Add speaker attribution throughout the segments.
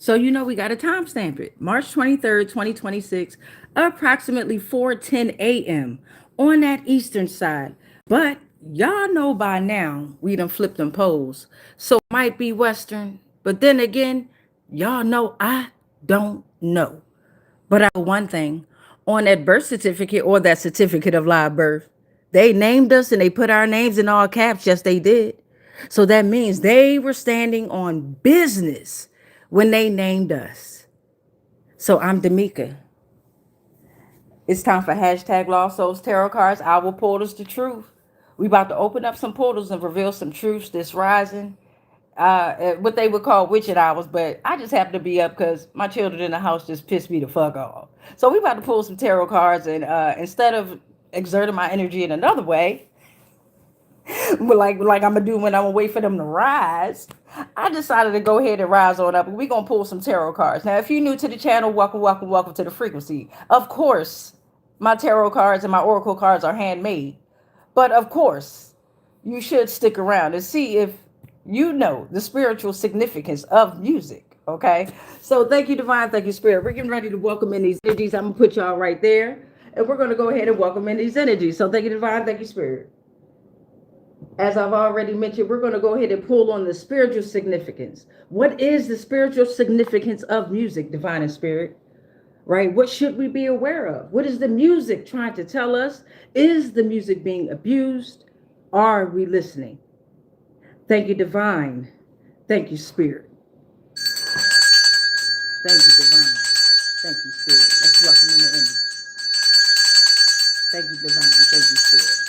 Speaker 1: So we got to timestamp it. March 23rd, 2026, approximately 4:10 a.m. on that eastern side. But y'all know by now we done flipped them poles. So it might be western. But then again, y'all know I don't know. But I know one thing, on that birth certificate or that certificate of live birth, they named us and they put our names in all caps. Yes, they did. So that means they were standing on business when they named us. So I'm D'Amica. It's time for hashtag Lost Souls Tarot Cards. Our portals to truth. We about to open up some portals and reveal some truths this rising. What they would call witching hours, but I just happen to be up because my children in the house just pissed me the fuck off. So we about to pull some tarot cards, and instead of exerting my energy in another way, like I'm gonna do when I'm gonna wait for them to rise, I decided to go ahead and rise on up, and we're gonna pull some tarot cards. Now, if you're new to the channel, welcome, welcome, welcome to the frequency. Of course, my tarot cards and my oracle cards are handmade, but of course, you should stick around and see if you know the spiritual significance of music. Okay, so thank you, divine, thank you, spirit. We're getting ready to welcome in these energies. I'm gonna put y'all right there, and we're gonna go ahead and welcome in these energies. So thank you, divine, thank you, spirit. As I've already mentioned, we're going to go ahead and pull on the spiritual significance. What is the spiritual significance of music, divine and spirit? Right? What should we be aware of? What is the music trying to tell us? Is the music being abused? Are we listening? Thank you, divine. Thank you, spirit. Thank you, divine. Thank you, spirit. Let's welcome in the energy. Thank you, divine. Thank you, spirit.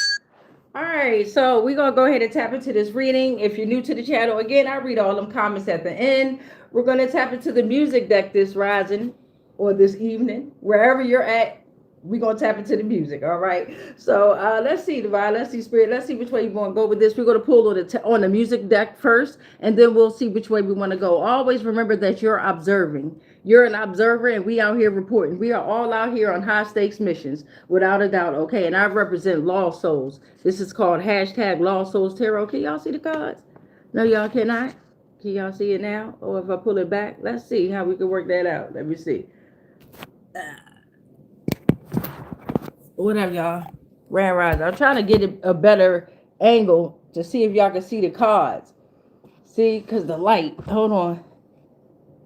Speaker 1: All right, so we're gonna go ahead and tap into this reading. If you're new to the channel, again, I read all them comments at the end. We're gonna tap into the music deck this rising or this evening, wherever you're at. We're gonna tap into the music. All right. So let's see, divine. Let's see, spirit. Let's see which way you want to go with this. We're gonna pull on the music deck first, and then we'll see which way we want to go. Always remember that you're observing. You're an observer, and we out here reporting. We are all out here on high stakes missions, without a doubt. Okay, and I represent Lost Souls. This is called hashtag Lost Souls Tarot. Can y'all see the cards? No, y'all cannot. Can y'all see it now? Or if I pull it back, let's see how we can work that out. Let me see. Whatever, y'all. Grand Rise. I'm trying to get a better angle to see if y'all can see the cards. See, because the light. Hold on.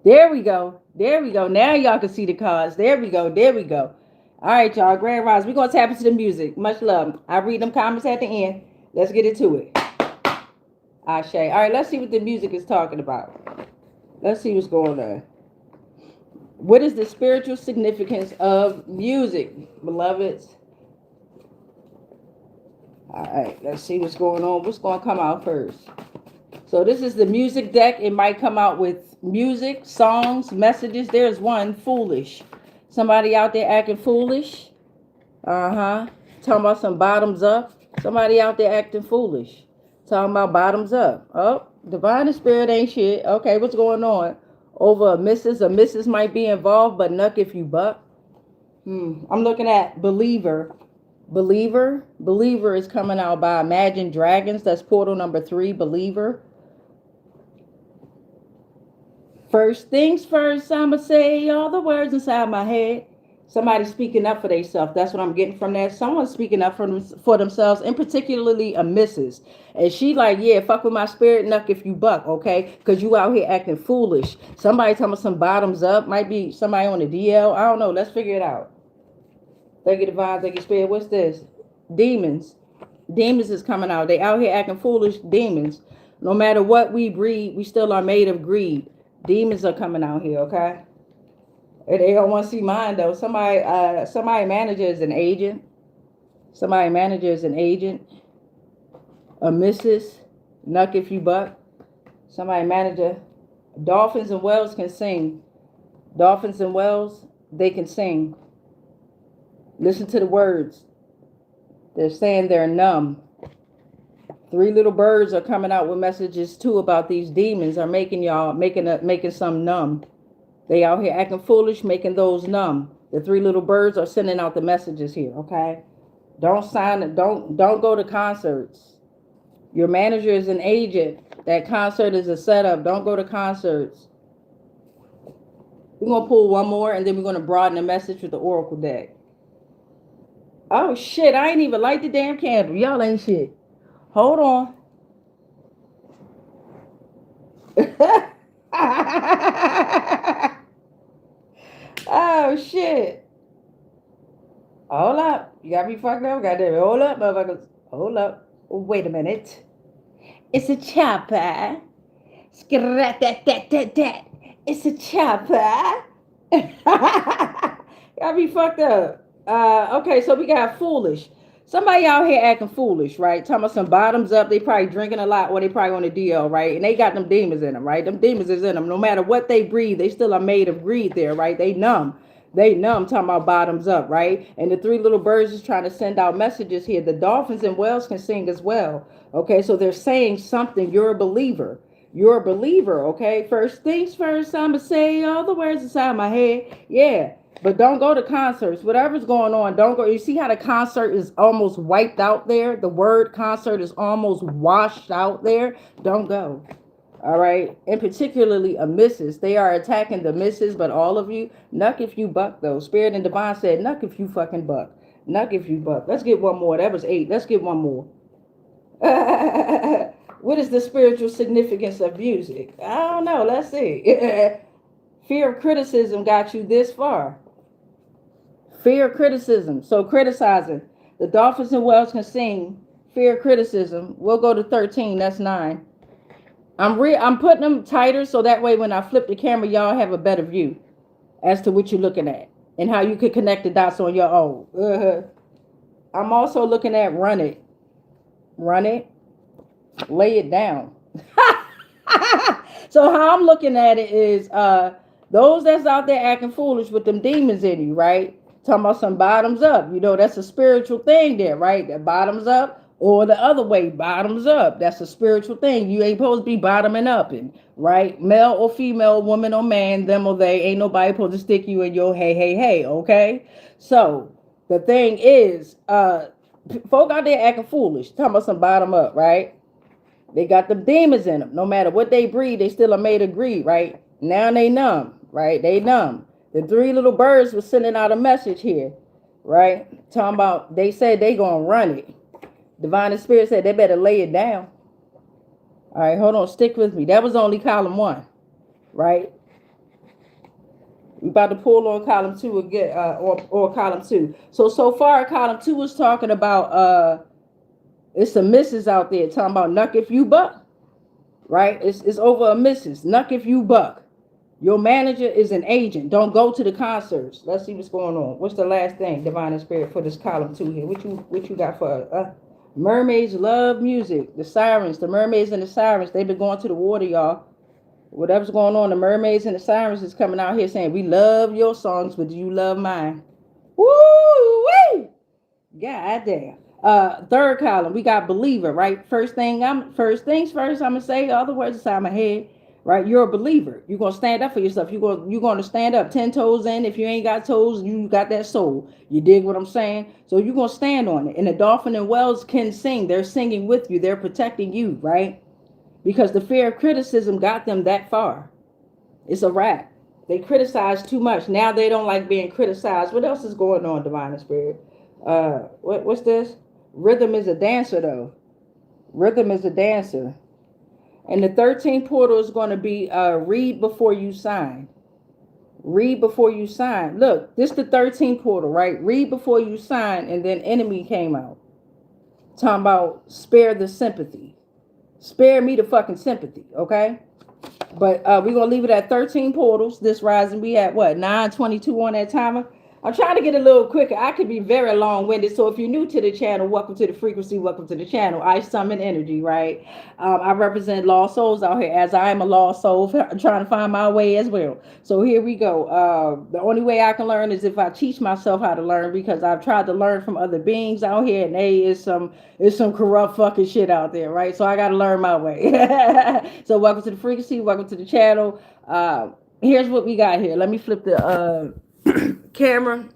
Speaker 1: There we go. There we go. Now y'all can see the cards. There we go. There we go. All right, y'all. Grand Rise. We're going to tap into the music. Much love. I read them comments at the end. Let's get into it. Ashe. All right, let's see what the music is talking about. Let's see what's going on. What is the spiritual significance of music, beloveds? All right, let's see what's going on. What's going to come out first? So this is the music deck. It might come out with music, songs, messages. There's one, foolish. Somebody out there acting foolish. Talking about some bottoms up. Somebody out there acting foolish. Talking about bottoms up. Oh, divine and spirit ain't shit. Okay, what's going on? Over a missus might be involved, but nuck if you buck. I'm looking at believer. Believer is coming out by Imagine Dragons. That's portal number 3, believer. First things first, I'ma say all the words inside my head. Somebody speaking up for themselves. That's what I'm getting from that. Someone speaking up for themselves, and particularly a missus. And she like, yeah, fuck with my spirit, nuck if you buck, okay? Because you out here acting foolish. Somebody talking about some bottoms up. Might be somebody on the DL. I don't know. Let's figure it out. Thank you, divine. Thank you, spirit. What's this? Demons. Demons is coming out. They out here acting foolish. Demons. No matter what we breed, we still are made of greed. Demons are coming out here, okay? And they don't want to see mine though. Somebody manager is an agent. Somebody manager is an agent. A missus. Nuck if you buck. Somebody manager. Dolphins and whales can sing. Dolphins and whales, they can sing. Listen to the words. They're saying they're numb. 3 little birds are coming out with messages too about these demons are making some numb. They out here acting foolish, making those numb. The 3 little birds are sending out the messages here, okay? Don't go to concerts. Your manager is an agent. That concert is a setup. Don't go to concerts. We're going to pull one more, and then we're going to broaden the message with the oracle deck. Oh, shit. I ain't even light the damn candle. Y'all ain't shit. Hold on. Oh, shit. Hold up. You got me fucked up? Goddamn it. Hold up, motherfuckers. Hold up. Wait a minute. It's a chopper. Skrat-dat-dat-dat-dat. It's a chopper. Got me fucked up. Okay, so we got foolish. Somebody out here acting foolish, right? Talking about some bottoms up. They probably drinking a lot, or they probably on a DL, right? And they got them demons in them, right? Them demons is in them. No matter what they breathe, they still are made of greed there, right? They numb. They numb, talking about bottoms up, right? And the three little birds is trying to send out messages here. The dolphins and whales can sing as well. Okay, so they're saying something. You're a believer. You're a believer, okay? First things first, I'ma say all the words inside my head. Yeah, but don't go to concerts. Whatever's going on, don't go. You see how the concert is almost wiped out there? The word concert is almost washed out there. Don't go. All right, and particularly a missus. They are attacking the missus, but all of you, nuck if you buck though. Spirit and Divine said, nuck if you fucking buck. Nuck if you buck. Let's get one more. That was 8. Let's get one more. What is the spiritual significance of music? I don't know. Let's see. Fear of criticism got you this far. Fear of criticism. So criticizing. The dolphins and whales can sing. Fear of criticism. We'll go to 13. That's 9. I'm putting them tighter so that way when I flip the camera, y'all have a better view as to what you're looking at and how you can connect the dots on your own. I'm also looking at run it. Run it. Lay it down. So how I'm looking at it is those that's out there acting foolish with them demons in you, right? Talking about some bottoms up. You know, that's a spiritual thing there, right? That bottoms up. Or the other way, bottoms up. That's a spiritual thing. You ain't supposed to be bottoming up, and right? Male or female, woman or man, them or they, ain't nobody supposed to stick you in your hey, okay? So the thing is, folk out there acting foolish, talking about some bottom up, right? They got them demons in them. No matter what they breed, they still are made of greed, right? Now they numb, right? They numb. The 3 little birds were sending out a message here, right? Talking about, they said they gonna run it. Divine and Spirit said they better lay it down. All right, hold on. Stick with me. That was only column 1, right? We about to pull on column 2 again, or column 2. So far, column 2 is talking about it's some misses out there talking about nuck if you buck, right? It's over a missus. Nuck if you buck. Your manager is an agent. Don't go to the concerts. Let's see what's going on. What's the last thing, Divine and Spirit, for this column 2 here? What you got for us? Mermaids love music. The sirens, the mermaids and the sirens, they've been going to the water, y'all. Whatever's going on, the mermaids and the sirens is coming out here saying, we love your songs, but do you love mine? Woo-wee! God damn. Third column, we got believer, right? First things first, I'm gonna say all the words inside my head. Right, you're a believer. You're gonna stand up for yourself. You're gonna stand up 10 toes in. If you ain't got toes, you got that soul. You dig what I'm saying? So you're gonna stand on it. And the dolphin and whales can sing. They're singing with you. They're protecting you, right? Because the fear of criticism got them that far. It's a wrap. They criticize too much. Now they don't like being criticized. What else is going on, Divine and Spirit? What's this? Rhythm is a dancer, though. Rhythm is a dancer. And the 13th portal is going to be read before you sign. Read before you sign. Look, this is the 13th portal, right? Read before you sign, and then enemy came out. Talking about spare the sympathy. Spare me the fucking sympathy, okay? But we're going to leave it at 13 portals. This rising, we at what, 9:22 on that timer? I'm trying to get a little quicker. I could be very long-winded. So if you're new to the channel, welcome to the frequency. Welcome to the channel. I summon energy, right? I represent lost souls out here, as I am a lost soul trying to find my way as well. So here we go. The only way I can learn is if I teach myself how to learn, because I've tried to learn from other beings out here, and is some corrupt fucking shit out there, right? So I got to learn my way. So welcome to the frequency. Welcome to the channel. Here's what we got here. Let me flip the camera.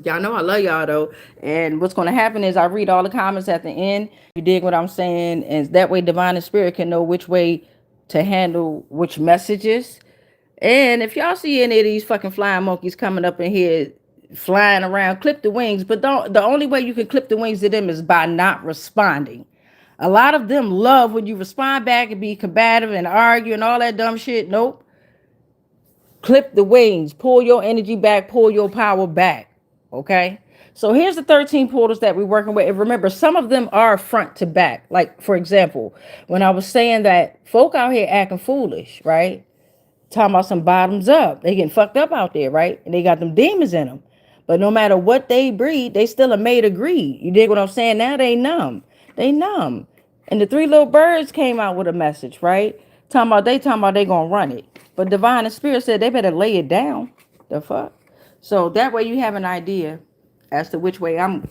Speaker 1: Y'all know I love y'all though, and what's going to happen is I read all the comments at the end. You dig what I'm saying? And that way Divine and Spirit can know which way to handle which messages, And if y'all see any of these fucking flying monkeys coming up in here flying around, clip the wings. But don't, the only way you can clip the wings to them is by not responding. A lot of them love when you respond back and be combative and argue and all that dumb shit. Nope. Clip the wings, pull your energy back, pull your power back. Okay. So here's the 13 portals that we're working with. And remember, some of them are front to back. Like, for example, when I was saying that folk out here acting foolish, right? Talking about some bottoms up. They getting fucked up out there, right? And they got them demons in them. But no matter what they breed, they still are made of greed. You dig what I'm saying? Now they numb. They numb. And the three little birds came out with a message, right? Talking about they gonna run it. But divine and spirit said they better lay it down. The fuck? So that way you have an idea as to which way I'm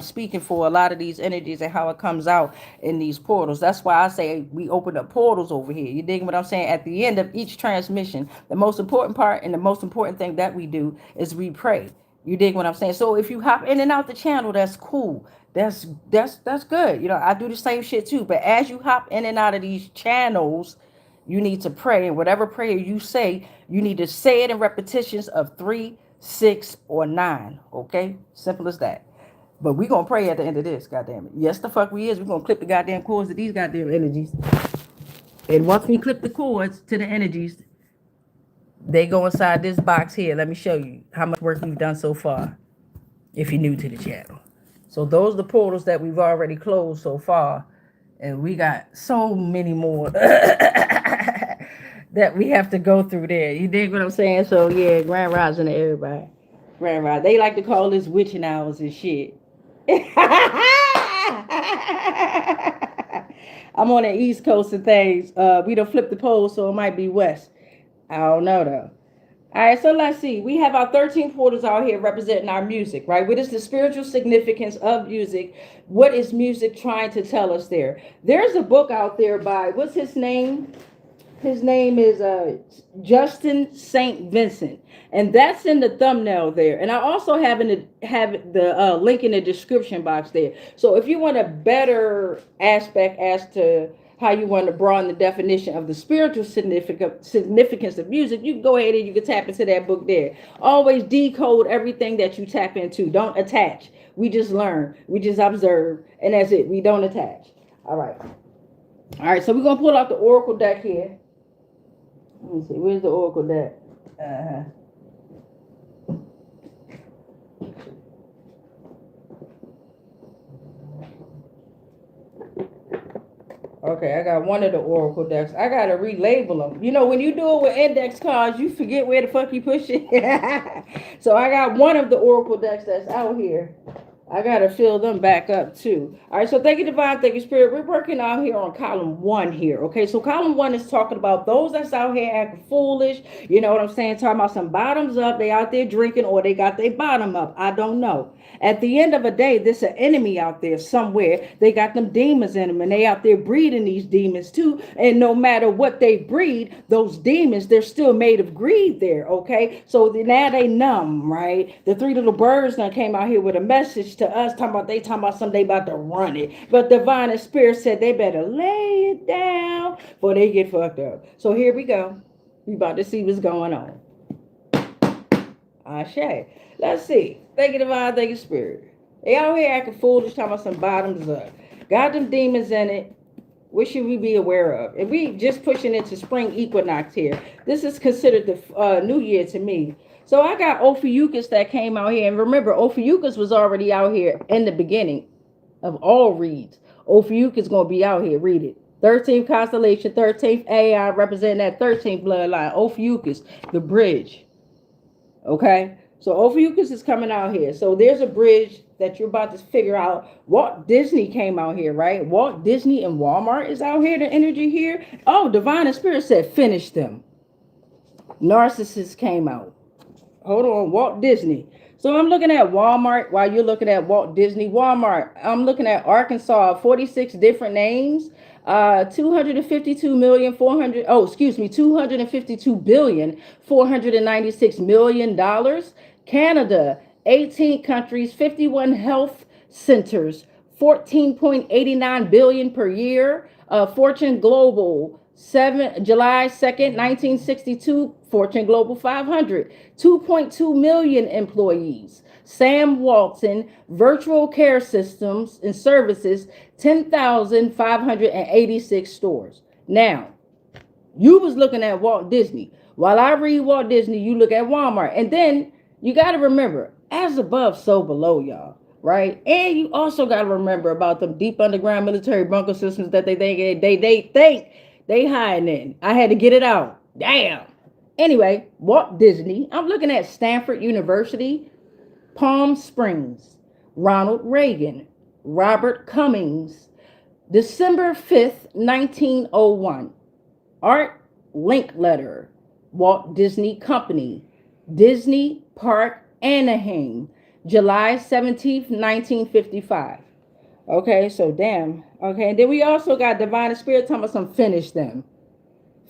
Speaker 1: speaking for a lot of these energies and how it comes out in these portals. That's why I say we open up portals over here. You dig what I'm saying? At the end of each transmission, the most important part and the most important thing that we do is we pray. You dig what I'm saying? So if you hop in and out the channel, that's cool. That's good. You know, I do the same shit too. But as you hop in and out of these channels, you need to pray. And whatever prayer you say, you need to say it in repetitions of 3, 6, or 9. Okay? Simple as that. But we gonna pray at the end of this, goddamn it. Yes, the fuck we is. We gonna clip the goddamn cords to these goddamn energies. And once we clip the cords to the energies, they go inside this box here. Let me show you how much work we've done so far, if you're new to the channel. So those are the portals that we've already closed so far. And we got so many more that we have to go through there. You dig what I'm saying? So yeah, grand rising to everybody. Grand rising. They like to call this witching hours and shit. I'm on the East Coast of things. We done flipped the pole, so it might be West. I don't know though. All right, so let's see. We have our 13 portals out here representing our music, right? What is the spiritual significance of music? What is music trying to tell us there? There's a book out there by, what's his name? His name is Justin St. Vincent. And that's in the thumbnail there. And I also have the link in the description box there. So if you want a better aspect as to how you want to broaden the definition of the spiritual significance of music, you can go ahead and you can tap into that book there. Always decode everything that you tap into. Don't attach. We just learn. We just observe. And that's it. We don't attach. All right. All right. So we're going to pull out the oracle deck here. Let me see. Where's the oracle deck? Okay, I got one of the oracle decks. I gotta relabel them. You know, when you do it with index cards, you forget where the fuck you push it. So I got one of the oracle decks that's out here. I gotta fill them back up too. All right, so thank you, divine, thank you, spirit. We're working out here on column 1 here. Okay, so column 1 is talking about those that's out here acting foolish. You know what I'm saying? Talking about some bottoms up. They out there drinking, or they got their bottom up. I don't know. At the end of the day, there's an enemy out there somewhere. They got them demons in them, and they out there breeding these demons too. And no matter what they breed, those demons, they're still made of greed there. Okay, so now they numb, right? The 3 little birds now came out here with a message to us, talking about something they about to run it. But divine and spirit said they better lay it down before they get fucked up. So here we go. We about to see what's going on. Ashe. Let's see. Thank you, divine, thank you, spirit. They out here acting foolish, talking about some bottoms up. Got them demons in it. What should we be aware of? And we just pushing into spring equinox here. This is considered the new year to me. So I got Ophiuchus that came out here. And remember, Ophiuchus was already out here in the beginning of all reads. Ophiuchus going to be out here. Read it. 13th constellation, 13th AI, representing that 13th bloodline. Ophiuchus, the bridge. Okay? So Ophiuchus is coming out here. So there's a bridge that you're about to figure out. Walt Disney came out here, right? Walt Disney and Walmart is out here. The energy here. Oh, divine and spirit said, finish them. Narcissus came out. Hold on, Walt Disney. So I'm looking at Walmart while you're looking at Walt Disney. Walmart, I'm looking at Arkansas, 46 different names. 252 billion, $496 million. Canada, 18 countries, 51 health centers, 14.89 billion per year. Fortune Global, July 2nd, 1962, Fortune Global 500, 2.2 million employees. Sam Walton, Virtual Care Systems and Services, 10,586 stores. Now, you was looking at Walt Disney. While I read Walt Disney, you look at Walmart. And then you got to remember, as above, so below, y'all. Right? And you also got to remember about them deep underground military bunker systems that they think they hiding in. I had to get it out. Damn. Anyway, Walt Disney. I'm looking at Stanford University, Palm Springs, Ronald Reagan, Robert Cummings, December 5th, 1901. Art Linkletter, Walt Disney Company, Disney Park, Anaheim, July 17th, 1955. Okay, so damn. Okay, and then we also got Divine Spirit talking about some finish them.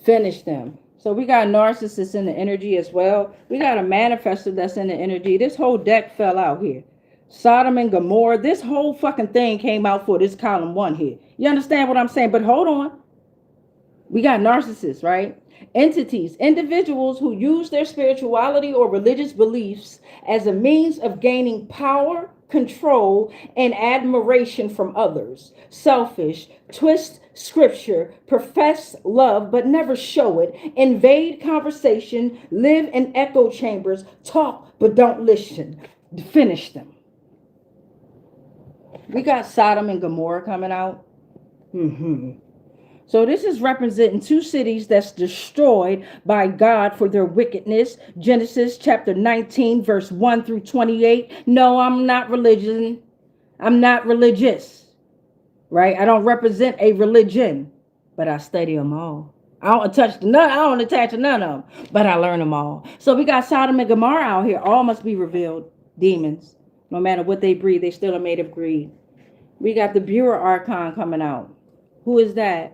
Speaker 1: Finish them. So we got narcissists in the energy as well. We got a manifestor that's in the energy. This whole deck fell out here. Sodom and Gomorrah. This whole fucking thing came out for this column 1 here. You understand what I'm saying? But hold on. We got narcissists, right? Entities, individuals who use their spirituality or religious beliefs as a means of gaining power, control, and admiration from others. Selfish, twist scripture, profess love but never show it, invade conversation, live in echo chambers, talk but don't listen. Finish them. We got Sodom and Gomorrah coming out. So this is representing 2 cities that's destroyed by God for their wickedness. Genesis chapter 19, verse 1 through 28. No, I'm not religion. I'm not religious, right? I don't represent a religion, but I study them all. I don't attach to none of them, but I learn them all. So we got Sodom and Gomorrah out here. All must be revealed. Demons. No matter what they breed, they still are made of greed. We got the Bureau Archon coming out. Who is that?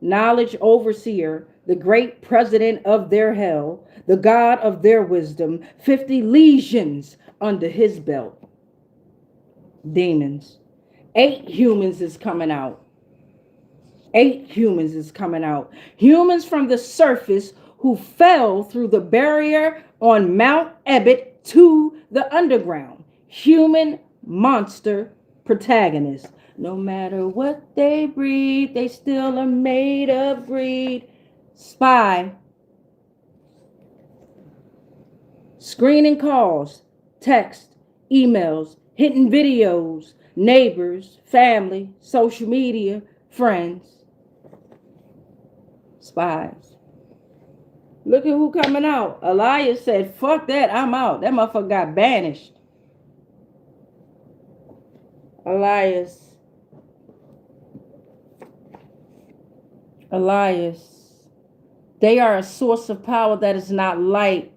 Speaker 1: Knowledge overseer, the great president of their hell, the God of their wisdom, 50 legions under his belt. Demons. 8 humans is coming out. 8 humans is coming out. Humans from the surface who fell through the barrier on Mount Ebott to the underground. Human monster protagonist. No matter what they breed, they still are made of greed. Spy. Screening calls, text, emails, hidden videos, neighbors, family, social media, friends. Spies. Look at who coming out. Elias said, fuck that, I'm out. That motherfucker got banished. Elias. They are a source of power that is not light.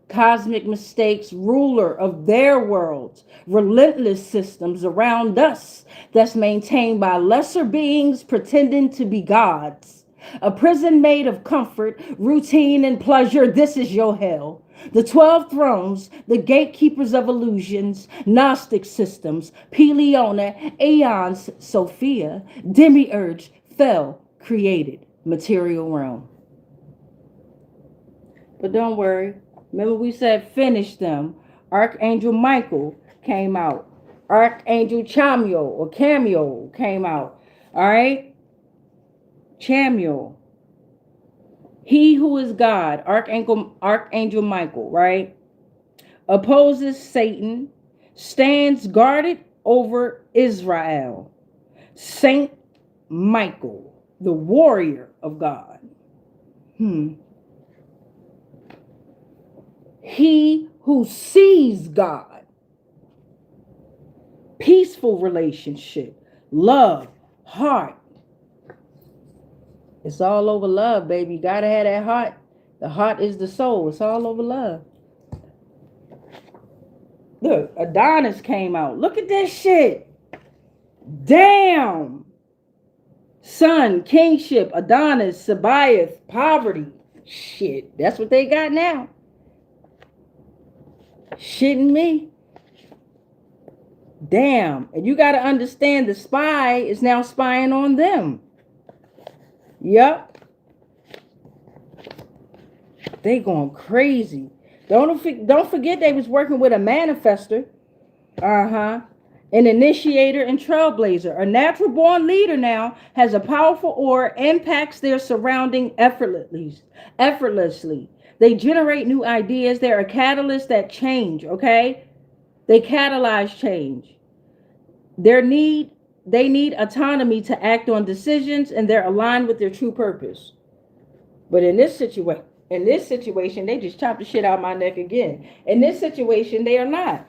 Speaker 1: Cosmic mistakes, ruler of their worlds. Relentless systems around us that's maintained by lesser beings pretending to be gods. A prison made of comfort, routine, and pleasure. This is your hell. The 12 thrones, the gatekeepers of illusions, Gnostic systems, Peleona, Aeons, Sophia, Demiurge, fell, created, material realm. But don't worry. Remember we said finish them. Archangel Michael came out. Archangel Chamuel came out. All right? Chamuel. He who is God, Archangel Michael, right? Opposes Satan, stands guarded over Israel. Saint Michael, the warrior of God. He who sees God. Peaceful relationship, love, heart. It's all over love, baby. You gotta have that heart. The heart is the soul. It's all over love. Look, Adonis came out. Look at this shit. Damn. Son, kingship, Adonis, Sabaoth, poverty. Shit, that's what they got now. Shitting me. Damn. And you got to understand the spy is now spying on them. Yep. They going crazy. Don't forget they was working with a manifester. An initiator and trailblazer. A natural born leader now has a powerful aura, impacts their surrounding effortlessly. They generate new ideas. They're a catalyst that change, okay? They catalyze change. They need autonomy to act on decisions, and they're aligned with their true purpose. But in this situation, they just chopped the shit out my neck again. In this situation, they are not.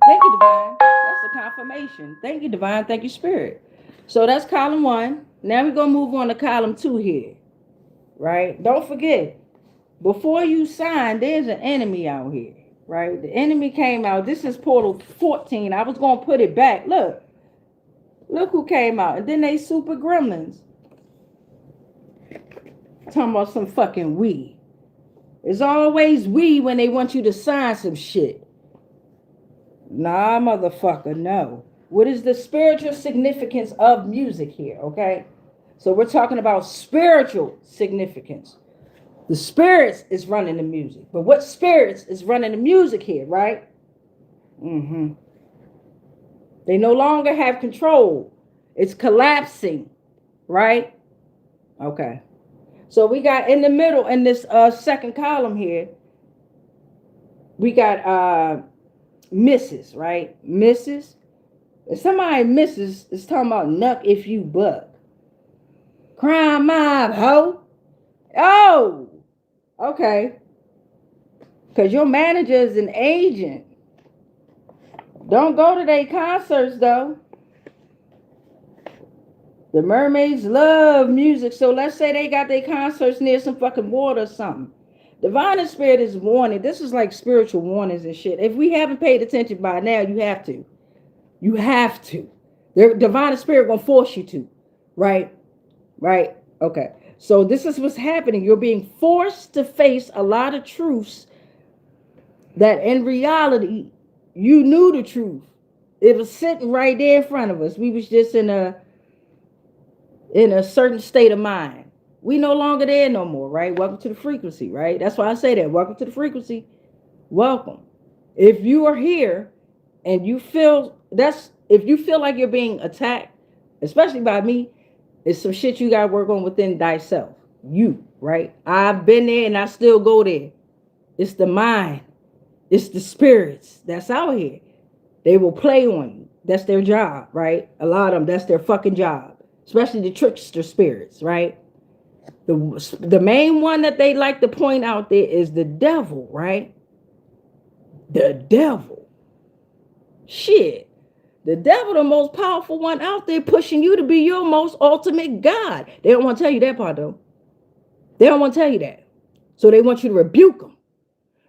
Speaker 1: Thank you, Divine. That's the confirmation. Thank you, Divine. Thank you, Spirit. So that's column 1. Now we're going to move on to column 2 here. Right? Don't forget, before you sign, there's an enemy out here. Right? The enemy came out. This is portal 14. I was going to put it back. Look who came out. And then they super gremlins. Talking about some fucking we. It's always we when they want you to sign some shit. Nah, motherfucker, no. What is the spiritual significance of music here, okay? So we're talking about spiritual significance. The spirits is running the music. But what spirits is running the music here, right? They no longer have control. It's collapsing, right? Okay. So we got in the middle in this second column here, we got Mrs., right? Mrs. If somebody misses, it's talking about nuck if you buck. Crime mob, ho. Oh, okay. Because your manager is an agent. Don't go to their concerts, though. The mermaids love music. So let's say they got their concerts near some fucking water or something. Divine and Spirit is warning. This is like spiritual warnings and shit. If we haven't paid attention by now, you have to. You have to. Divine and Spirit gonna force you to. Right? Right? Okay. So this is what's happening. You're being forced to face a lot of truths that in reality, you knew the truth. It was sitting right there in front of us. We was just in a certain state of mind. We no longer there no more, right? Welcome to the frequency, right? That's why I say that. Welcome to the frequency. Welcome. If you are here and you feel if you feel like you're being attacked, especially by me, it's some shit you got to work on within thyself. You, right? I've been there and I still go there. It's the mind. It's the spirits that's out here. They will play on you. That's their job, right? A lot of them, that's their fucking job. Especially the trickster spirits, right? The main one that they like to point out there is the devil, right? The devil. Shit. The devil, the most powerful one out there, pushing you to be your most ultimate God. They don't want to tell you that part, though. They don't want to tell you that. So they want you to rebuke them.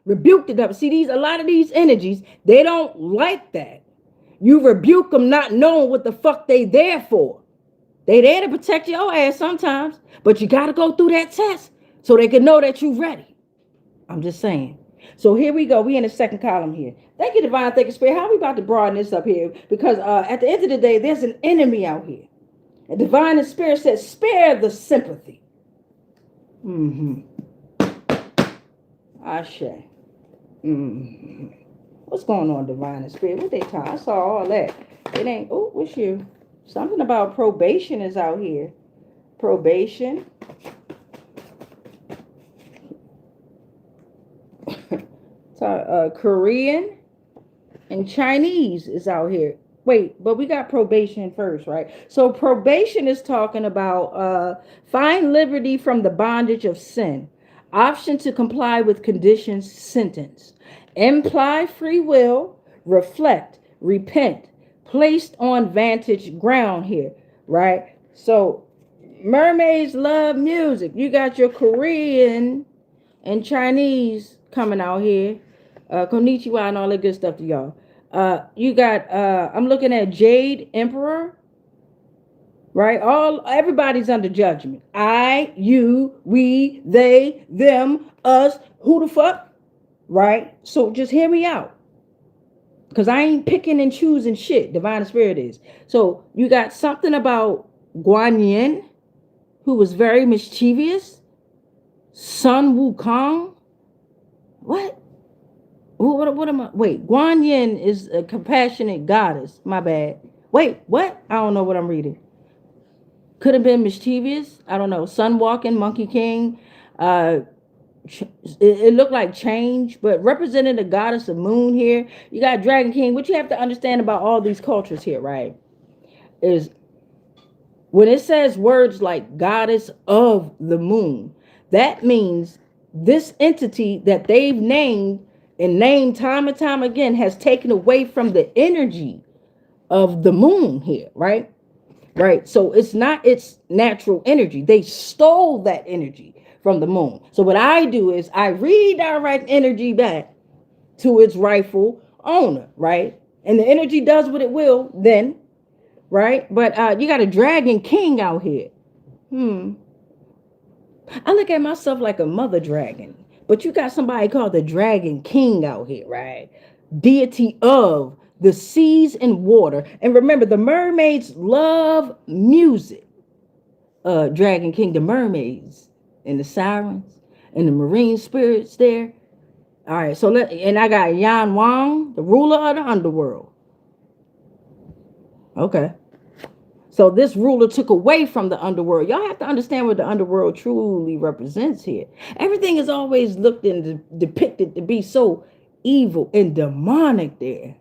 Speaker 1: Rebuke the devil. See, a lot of these energies, they don't like that. You rebuke them not knowing what the fuck they there for. They there to protect your ass sometimes, but you got to go through that test so they can know that you're ready. I'm just saying. So here we go. We in the second column here. Thank you, Divine. Thank you, Spirit. How are we about to broaden this up here? Because at the end of the day, there's an enemy out here. And Divine and Spirit says, spare the sympathy. Ashe. What's going on, Divine and Spirit? What they talking? I saw all that. It ain't. Oh, what's you? Something about probation is out here. Probation. Korean and Chinese is out here. Wait, but we got probation first, right? So probation is talking about find liberty from the bondage of sin. Option to comply with conditions, sentence. Imply free will, reflect, repent. Placed on vantage ground here, right? So mermaids love music. You got your Korean and Chinese coming out here. Konnichiwa and all that good stuff to y'all. You got I'm looking at Jade Emperor, right? Everybody's under judgment. I, you, we, they, them, us, who the fuck? Right? So just hear me out. Because I ain't picking and choosing shit. Divine Spirit is. So you got something about Guan Yin, who was very mischievous. Sun Wukong. What? What am I? Wait, Guan Yin is a compassionate goddess. My bad. Wait, what? I don't know what I'm reading. Could have been mischievous. I don't know. Sun Walking, Monkey King. Uh, it looked like change, but representing the goddess of moon here. You got Dragon King. What you have to understand about all these cultures here, right? Is when it says words like goddess of the moon, that means this entity that they've named and named time and time again has taken away from the energy of the moon here, right? Right. So it's not its natural energy. They stole that energy from the moon. So what I do is I redirect energy back to its rightful owner, right? And the energy does what it will then, right? But you got a dragon king out here. I look at myself like a mother dragon, but you got somebody called the dragon king out here, right? Deity of the seas and water. And remember, the mermaids love music. Dragon king, the mermaids and the sirens and the marine spirits there. All right, and I got Yan Wang, the ruler of the underworld. Okay. So this ruler took away from the underworld. Y'all have to understand what the underworld truly represents here. Everything is always looked and depicted to be so evil and demonic there.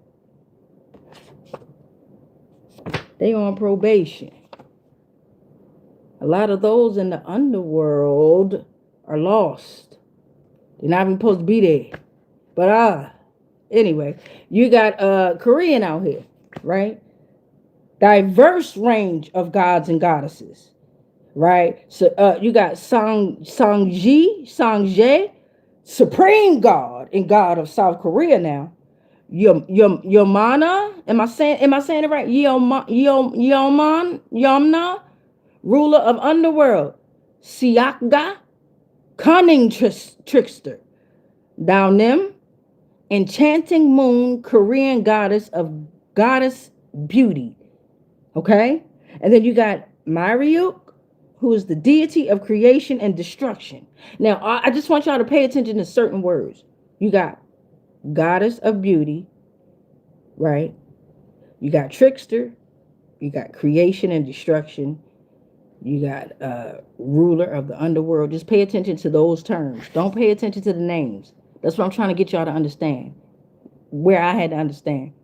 Speaker 1: They on probation. A lot of those in the underworld are lost. They're not even supposed to be there. But anyway, you got Korean out here, right? Diverse range of gods and goddesses, right? So you got Sangje, supreme god and god of South Korea now. Yomana, am I saying it right? Yomna, ruler of underworld. Siakga, cunning trickster. Daonim, enchanting moon, Korean goddess beauty. Okay? And then you got Mariuk, who is the deity of creation and destruction. Now, I just want y'all to pay attention to certain words. You got goddess of beauty, right? You got trickster. You got creation and destruction. You got ruler of the underworld. Just pay attention to those terms. Don't pay attention to the names. That's what I'm trying to get y'all to understand. Where I had to understand.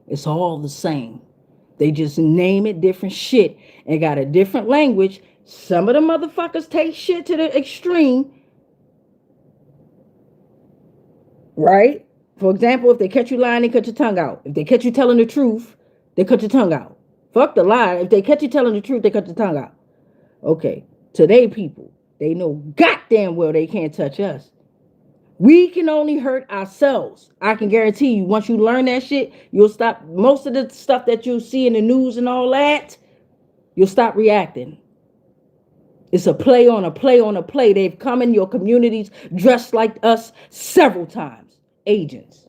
Speaker 1: It's all the same. They just name it different shit and got a different language. Some of the motherfuckers take shit to the extreme. Right? For example, if they catch you lying, they cut your tongue out. If they catch you telling the truth, they cut your tongue out. Fuck the lie. If they catch you telling the truth, they cut your tongue out. Okay. Today, people, they know goddamn well they can't touch us. We can only hurt ourselves. I can guarantee you, once you learn that shit, you'll stop. Most of the stuff that you'll see in the news and all that, you'll stop reacting. It's a play on a play on a play. They've come in your communities dressed like us several times. Agents.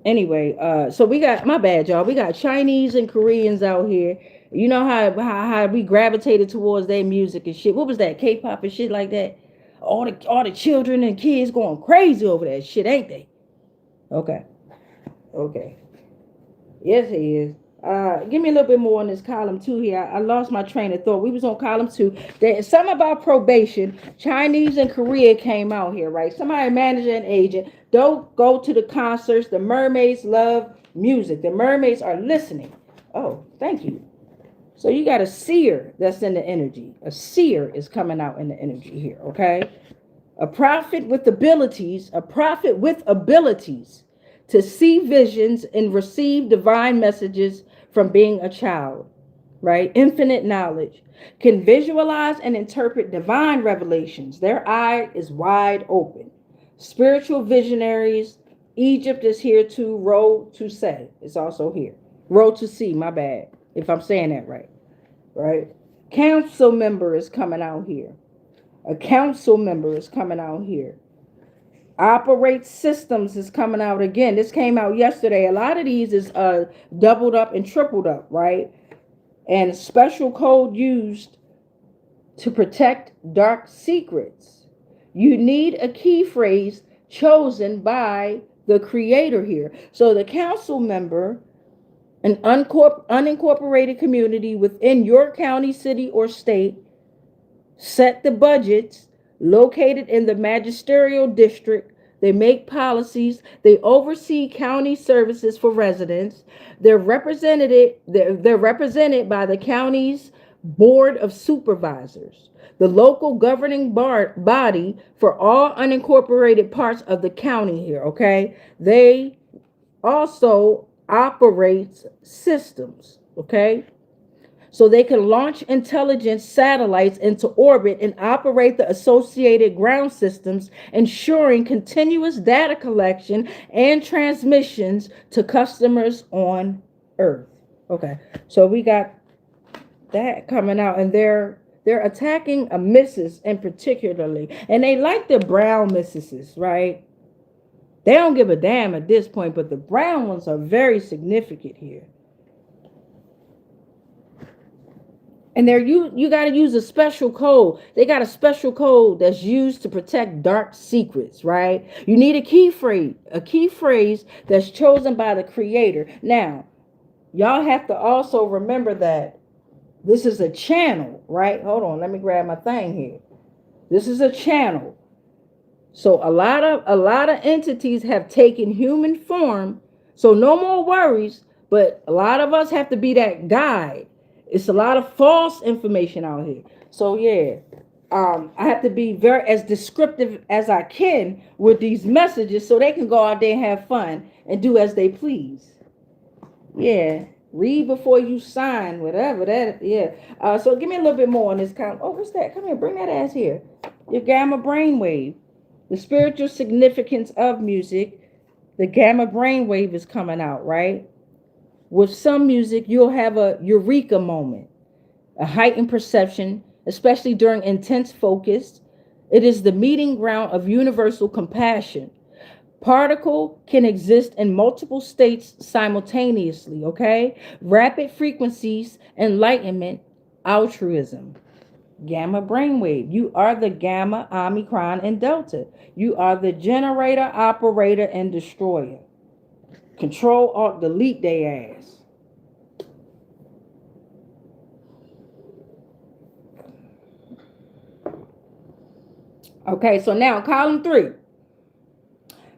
Speaker 1: Anyway, so we got, my bad, y'all. We got Chinese and Koreans out here. You know how we gravitated towards their music and shit. What was that? K-pop and shit like that? All the children and kids going crazy over that shit, ain't they? Okay. Yes, he is. Give me a little bit more on this column 2 here. I lost my train of thought. We was on column 2. There's something about probation. Chinese and Korea came out here, right? Somebody, manager and agent. Don't go to the concerts. The mermaids love music. The mermaids are listening. Oh, thank you. So you got a seer that's in the energy. A seer is coming out in the energy here, okay? A prophet with abilities to see visions and receive divine messages from being a child, right? Infinite knowledge. Can visualize and interpret divine revelations. Their eye is wide open. Spiritual visionaries. Egypt is here too. Row to say. It's also here. Row to see, my bad. If I'm saying that right. Right? Council member is coming out here. A council member is coming out here. Operate systems is coming out again. This came out yesterday. A lot of these is doubled up and tripled up, right? And special code used to protect dark secrets. You need a key phrase chosen by the creator here. So the council member, an unincorporated community within your county, city, or state, set the budgets located in the magisterial district. They make policies. They oversee county services for residents. They're represented by the county's board of supervisors, the local governing body for all unincorporated parts of the county here, okay? They also operate systems, okay? So they can launch intelligence satellites into orbit and operate the associated ground systems, ensuring continuous data collection and transmissions to customers on Earth. Okay, so we got that coming out, and they're attacking a missus in particularly, and they like the brown missuses, right? They don't give a damn at this point, but the brown ones are very significant here. And you got to use a special code. They got a special code that's used to protect dark secrets, right? You need a key phrase that's chosen by the creator. Now, y'all have to also remember that this is a channel, right? Hold on, let me grab my thing here. This is a channel. So a lot of entities have taken human form. So no more worries, but a lot of us have to be that guide. It's a lot of false information out here. So yeah, I have to be very as descriptive as I can with these messages so they can go out there and have fun and do as they please. Yeah, read before you sign, whatever that. Yeah. So give me a little bit more on this kind. Oh, what's that? Come here, bring that ass here. Your gamma brainwave, the spiritual significance of music. The gamma brainwave is coming out, right? With some music, you'll have a eureka moment, a heightened perception, especially during intense focus. It is the meeting ground of universal compassion. Particle can exist in multiple states simultaneously, okay? Rapid frequencies, enlightenment, altruism. Gamma brainwave. You are the gamma, omicron, and delta. You are the generator, operator, and destroyer. Control, alt, delete they ass. Okay, so now column 3.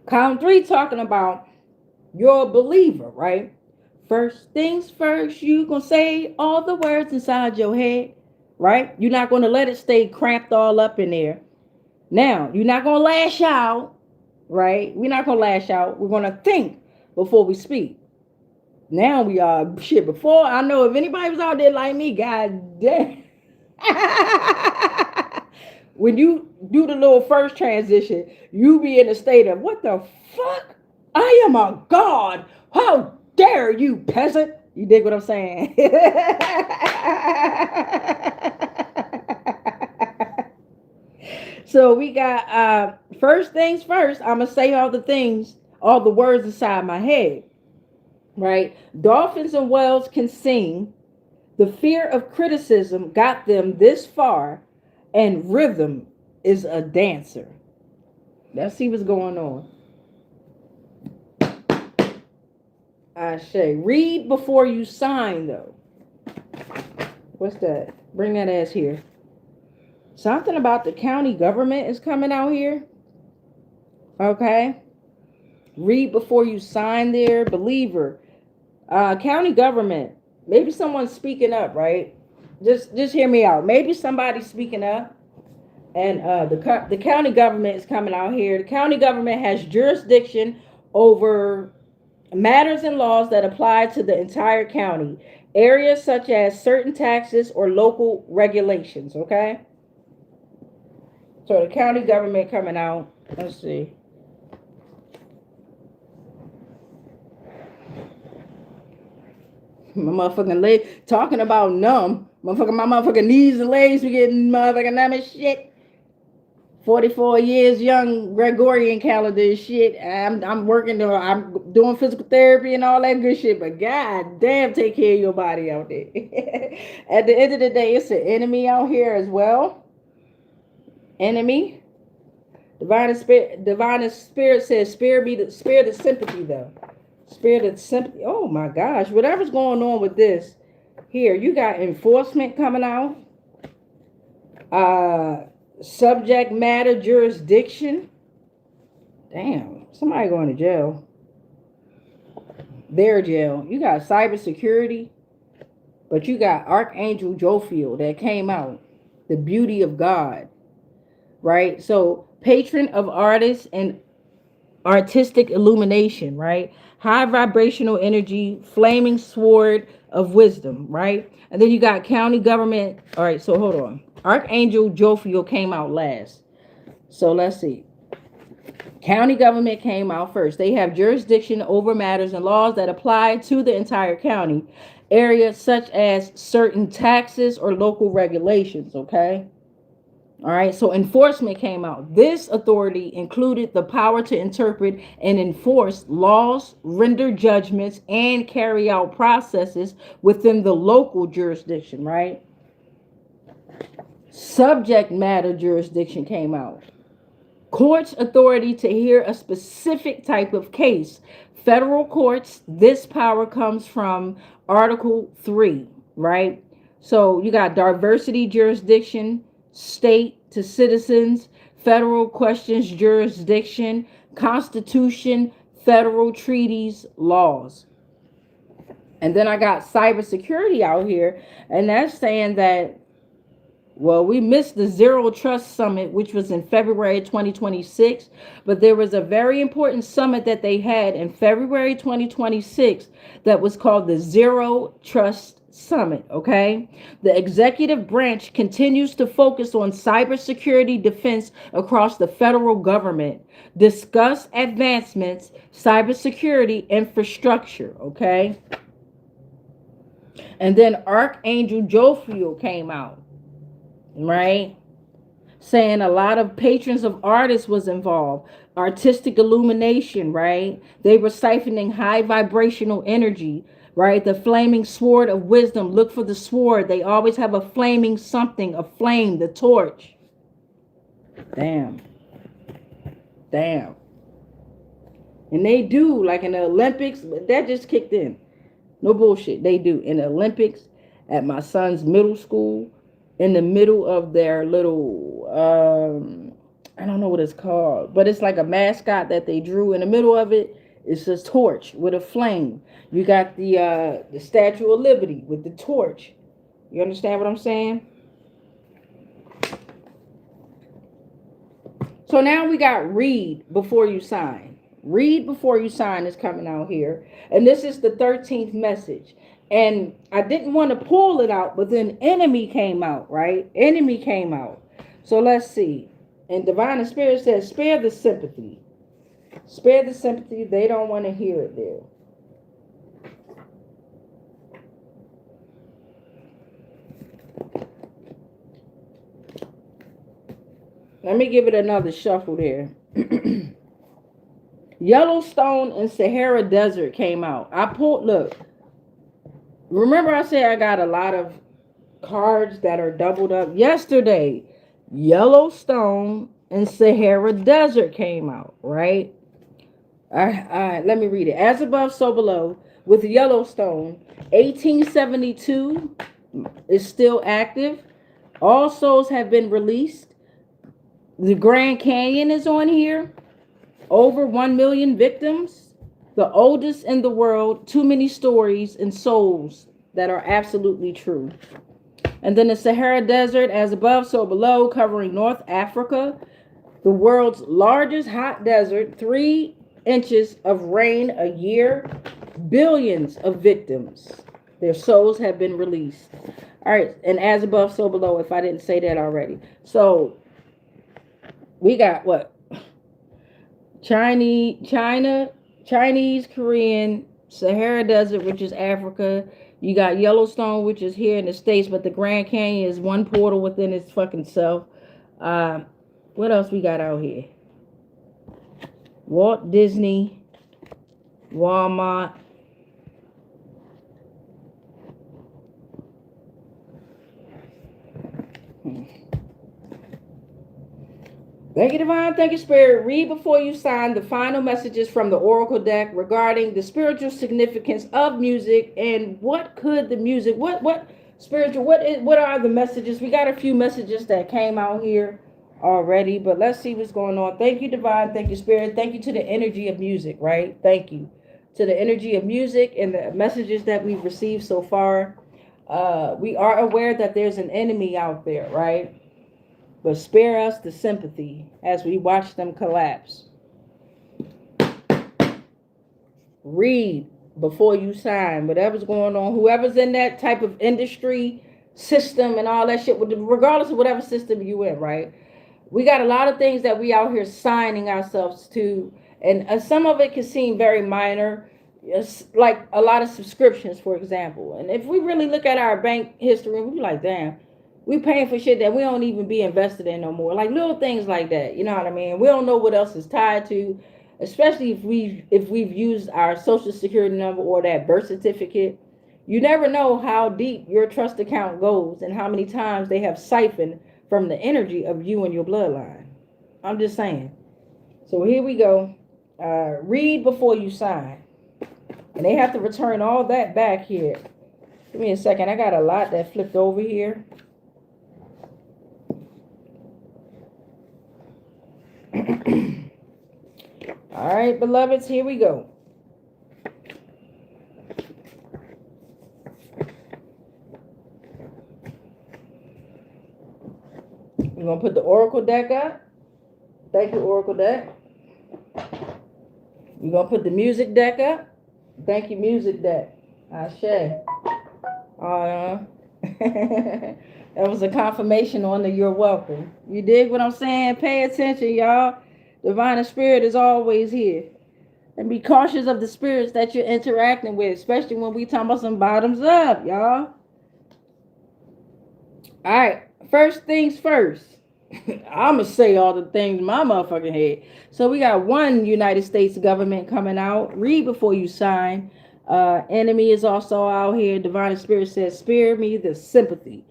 Speaker 1: Column 3 talking about you're a believer, right? First things first, you gonna say all the words inside your head, right? You're not gonna let it stay cramped all up in there. Now, you're not gonna lash out, right? We're not gonna lash out. We're gonna think before we speak. Now we are shit. Before I know if anybody was out there like me, god damn. When you do the little first transition, you be in a state of what the fuck? I am a god. How dare you, peasant? You dig what I'm saying? So we got first things first. I'm gonna say all the words inside my head. Right? Dolphins and whales can sing. The fear of criticism got them this far, and rhythm is a dancer. Let's see what's going on. I say, read before you sign, though. What's that? Bring that ass here. Something about the county government is coming out here. Okay. Read before you sign there. Believer. County government. Maybe someone's speaking up, right? Just hear me out. Maybe somebody's speaking up. And the county government is coming out here. The county government has jurisdiction over matters and laws that apply to the entire county. Areas such as certain taxes or local regulations, okay? So the county government coming out. Let's see. My motherfucking leg talking about numb. My motherfucking knees and legs be getting motherfucking numb and shit. 44 years young, Gregorian calendar and shit. I'm working, I'm doing physical therapy and all that good shit. But god damn, take care of your body out there. At the end of the day, it's an enemy out here as well. Enemy. Divine spirit says, spare me the spirit of sympathy though. Spirit of sympathy. Oh my gosh, whatever's going on with this. Here, you got enforcement coming out. Subject matter jurisdiction. Damn, somebody going to jail. Their jail. You got cybersecurity, but you got Archangel Jophiel that came out. The beauty of God, right? So patron of artists and artistic illumination, right? High vibrational energy, flaming sword of wisdom, right? And then you got county government. All right, so hold on. Archangel Jophiel came out last. So let's see. County government came out first. They have jurisdiction over matters and laws that apply to the entire county area, such as certain taxes or local regulations, okay? All right, so enforcement came out. This authority included the power to interpret and enforce laws, render judgments, and carry out processes within the local jurisdiction, right? Subject matter jurisdiction came out. Courts authority to hear a specific type of case. Federal courts, this power comes from Article 3, right? So you got diversity jurisdiction, state to citizens, federal questions jurisdiction, constitution, federal treaties, laws. And then I got cybersecurity out here, and that's saying that, well, we missed the Zero Trust Summit, which was in February 2026, but there was a very important summit that they had in February 2026 that was called the Zero Trust Summit, okay? The executive branch continues to focus on cybersecurity defense across the federal government, discuss advancements, cybersecurity infrastructure, okay? And then Archangel Jophiel came out, right? Saying a lot of patrons of artists was involved. Artistic illumination, right? They were siphoning high vibrational energy, right? The flaming sword of wisdom. Look for the sword. They always have a flaming something, a flame, the torch. Damn. Damn. And they do, like in the Olympics, that just kicked in. No bullshit. They do. In the Olympics, at my son's middle school, in the middle of their little, I don't know what it's called, but it's like a mascot that they drew. In the middle of it, it's a torch with a flame. You got the Statue of Liberty with the torch. You understand what I'm saying? So now we got read before you sign. Read before you sign is coming out here. And this is the 13th message. And I didn't want to pull it out, but then enemy came out, right? Enemy came out. So let's see. And Divine Spirit says, spare the sympathy. Spare the sympathy. They don't want to hear it there. Let me give it another shuffle there. Yellowstone and Sahara Desert came out. I pulled, look. Remember I said I got a lot of cards that are doubled up. Yesterday, Yellowstone and Sahara Desert came out, right? Let me read it. As above, so below. With Yellowstone, 1872 is still active. All souls have been released. The Grand Canyon is on here. Over 1 million victims. The oldest in the world. Too many stories and souls that are absolutely true. And then the Sahara Desert, as above, so below, covering North Africa. The world's largest hot desert. 3 inches of rain a year. Billions of victims. Their souls have been released. All right. And as above, so below, if I didn't say that already. So we got what? Chinese, Korean, Sahara Desert, which is Africa. You got Yellowstone, which is here in the States, but the Grand Canyon is one portal within its fucking self. What else we got out here? Walt Disney, Walmart. Thank you, Divine. Thank you, Spirit. Read before you sign the final messages from the Oracle deck regarding the spiritual significance of music and what could the music, what spiritual, what are the messages? We got a few messages that came out here already, but let's see what's going on. Thank you, Divine. Thank you, Spirit. Thank you to the energy of music, right? Thank you to the energy of music and the messages that we've received so far. We are aware that there's an enemy out there, right? But spare us the sympathy as we watch them collapse. Read before you sign. Whatever's going on, whoever's in that type of industry system and all that shit, regardless of whatever system you in, right? We got a lot of things that we out here signing ourselves to, and some of it can seem very minor. It's like a lot of subscriptions, for example. And if we really look at our bank history, we be like, damn, we paying for shit that we don't even be invested in no more. Like little things like that. You know what I mean? We don't know what else is tied to, especially if we've used our social security number or that birth certificate. You never know how deep your trust account goes and how many times they have siphoned from the energy of you and your bloodline. I'm just saying. So here we go. Read before you sign. And they have to return all that back here. Give me a second. I got a lot that flipped over here. All right, beloveds, here we go. We're going to put the Oracle deck up. Thank you, Oracle deck. We're going to put the music deck up. Thank you, music deck. Ashe. That was a confirmation on the you're welcome. You dig what I'm saying? Pay attention, y'all. Divine Spirit is always here. And be cautious of the spirits that you're interacting with, especially when we talking about some bottoms up, y'all. All right. First things first. I'm going to say all the things in my motherfucking head. So we got one United States government coming out. Read before you sign. Enemy is also out here. Divine Spirit says, spare me the sympathy.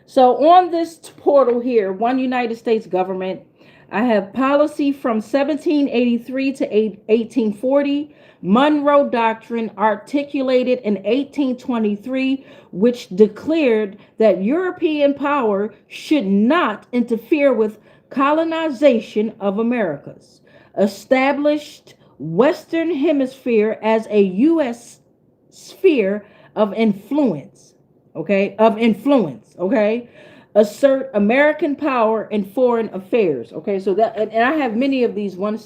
Speaker 1: So on this portal here, one United States government, I have policy from 1783 to 1840, Monroe Doctrine articulated in 1823, which declared that European power should not interfere with colonization of Americas, established Western Hemisphere as a U.S. sphere of influence, okay, assert American power in foreign affairs. Okay, so that, and I have many of these one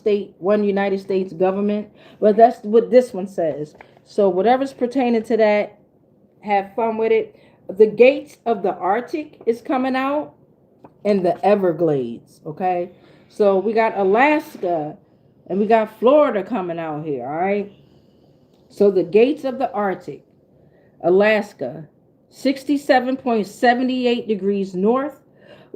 Speaker 1: United States government, but that's what this one says. So whatever's pertaining to that, have fun with it. The gates of the Arctic is coming out, and the Everglades. Okay, so we got Alaska and we got Florida coming out here. All right, so the gates of the Arctic, Alaska, 67.78 degrees north,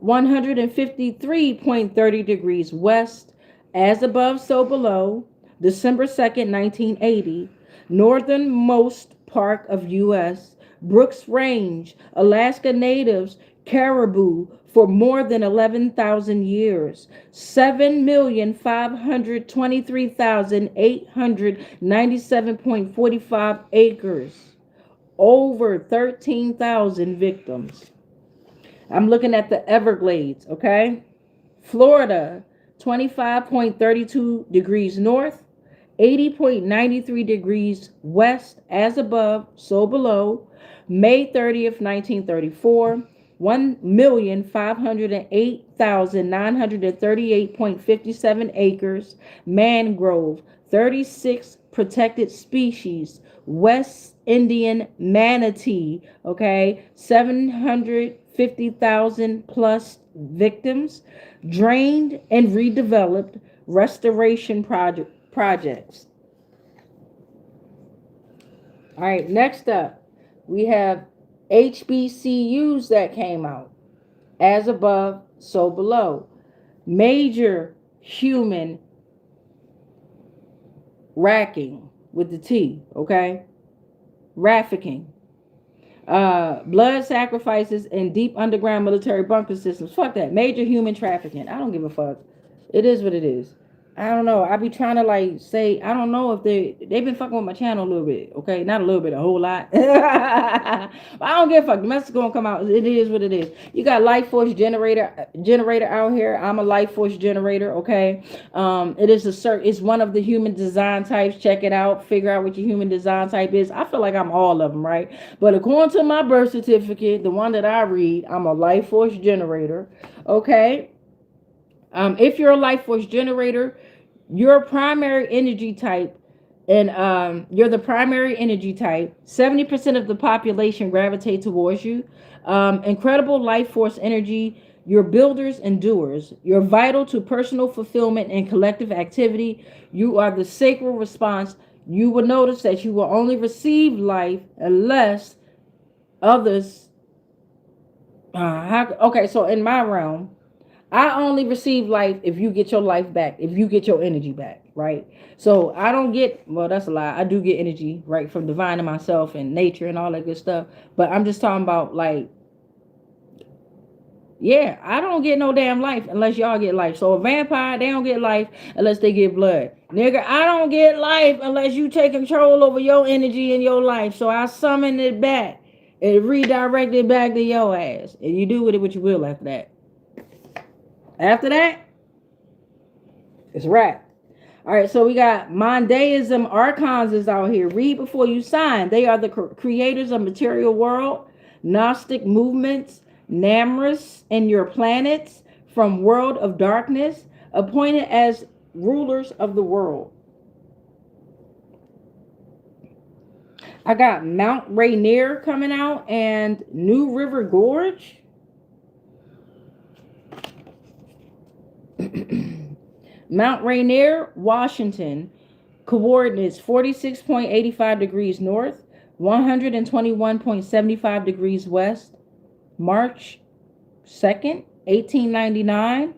Speaker 1: 153.30 degrees west, as above, so below, December 2nd, 1980, northernmost park of U.S., Brooks Range, Alaska natives, caribou for more than 11,000 years, 7,523,897.45 acres. Over 13,000 victims. I'm looking at the Everglades, okay? Florida, 25.32 degrees north, 80.93 degrees west, as above, so below, May 30th, 1934, 1,508,938.57 acres, mangrove, 36 protected species, West Indian manatee, okay, 750,000 plus victims, drained and redeveloped, restoration projects. All right, next up, we have HBCUs that came out. As above, so below. Major human racking with the T, okay? Trafficking. Blood sacrifices and deep underground military bunker systems. Fuck that. Major human trafficking. I don't give a fuck. It is what it is. I don't know. I be trying to like say I don't know if they've been fucking with my channel a little bit. Okay, not a little bit, a whole lot. But I don't give a fuck. The message gonna come out. It is what it is. You got life force generator out here. I'm a life force generator. Okay. It is it's one of the human design types. Check it out. Figure out what your human design type is. I feel like I'm all of them, right? But according to my birth certificate, the one that I read, I'm a life force generator. Okay. If you're a life force generator, your primary energy type, and you're the primary energy type, 70% of the population gravitate towards you. Incredible life force energy. You're builders and doers. You're vital to personal fulfillment and collective activity. You are the sacred response. You will notice that you will only receive life unless others. Okay, so in my realm, I only receive life if you get your life back, if you get your energy back, right? So I don't get, well, that's a lie. I do get energy, right, from divine and myself and nature and all that good stuff. But I'm just talking about like, yeah, I don't get no damn life unless y'all get life. So a vampire, they don't get life unless they get blood. Nigga, I don't get life unless you take control over your energy and your life. So I summon it back and redirect it back to your ass. And you do with it what you will after that. After that, it's wrap. All right, so we got Mondaism Archons is out here. Read before you sign. They are the creators of material world, Gnostic movements, Namrus and your planets from world of darkness, appointed as rulers of the world. I got Mount Rainier coming out and New River Gorge. Mount Rainier, Washington, coordinates 46.85 degrees north, 121.75 degrees west, March 2nd, 1899,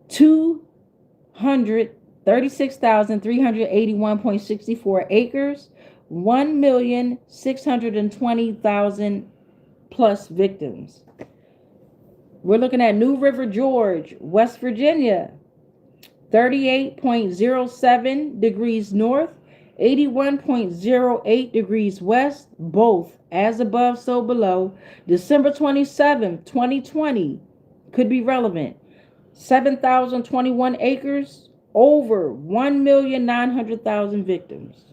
Speaker 1: 236,381.64 acres, 1,620,000 plus victims. We're looking at New River Gorge, West Virginia, 38.07 degrees north, 81.08 degrees west, both as above, so below. December 27th, 2020, could be relevant. 7,021 acres, over 1,900,000 victims.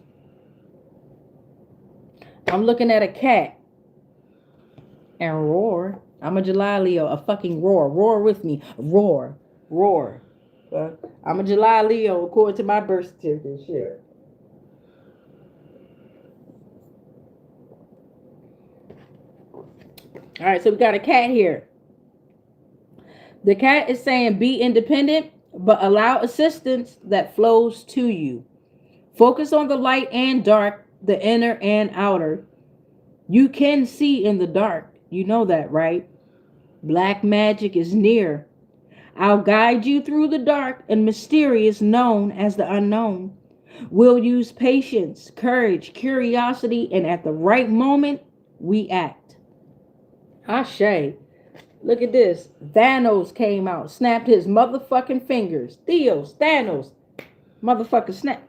Speaker 1: I'm looking at a cat and roar. I'm a July Leo, a fucking roar. Roar with me. Roar. Roar. I'm a July Leo according to my birth certificate. Shit. All right, so we got a cat here. The cat is saying be independent, but allow assistance that flows to you. Focus on the light and dark, the inner and outer. You can see in the dark. You know that, right? Black magic is near. I'll guide you through the dark and mysterious known as the unknown. We'll use patience, courage, curiosity, and at the right moment, we act. Ashe. Look at this. Thanos came out, snapped his motherfucking fingers. Thanos. Motherfucker snap.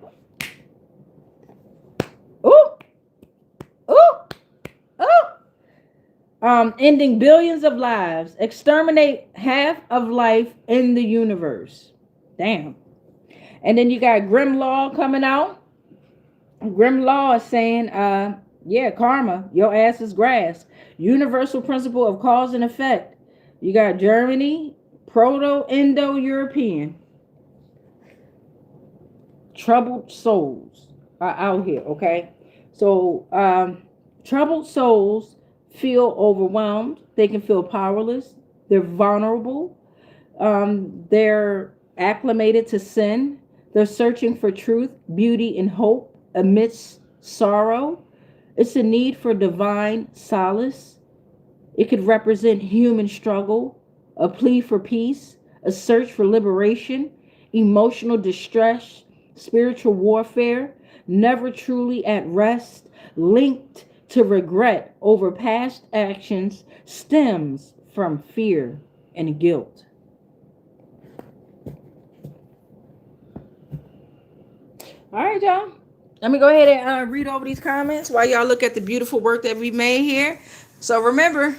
Speaker 1: Ooh. Ending billions of lives, exterminate half of life in the universe. Damn. And then you got Grim Law coming out. Grim Law is saying, yeah, karma, your ass is grass. Universal principle of cause and effect. You got Germany, Proto-Indo-European. Troubled souls are out here, okay? So, troubled souls feel overwhelmed. They can feel powerless. They're vulnerable. They're acclimated to sin. They're searching for truth, beauty, and hope amidst sorrow. It's a need for divine solace. It could represent human struggle, a plea for peace, a search for liberation, emotional distress, spiritual warfare, never truly at rest, linked to regret over past actions, stems from fear and guilt. All right, y'all. Let me go ahead and read over these comments while y'all look at the beautiful work that we made here. So remember,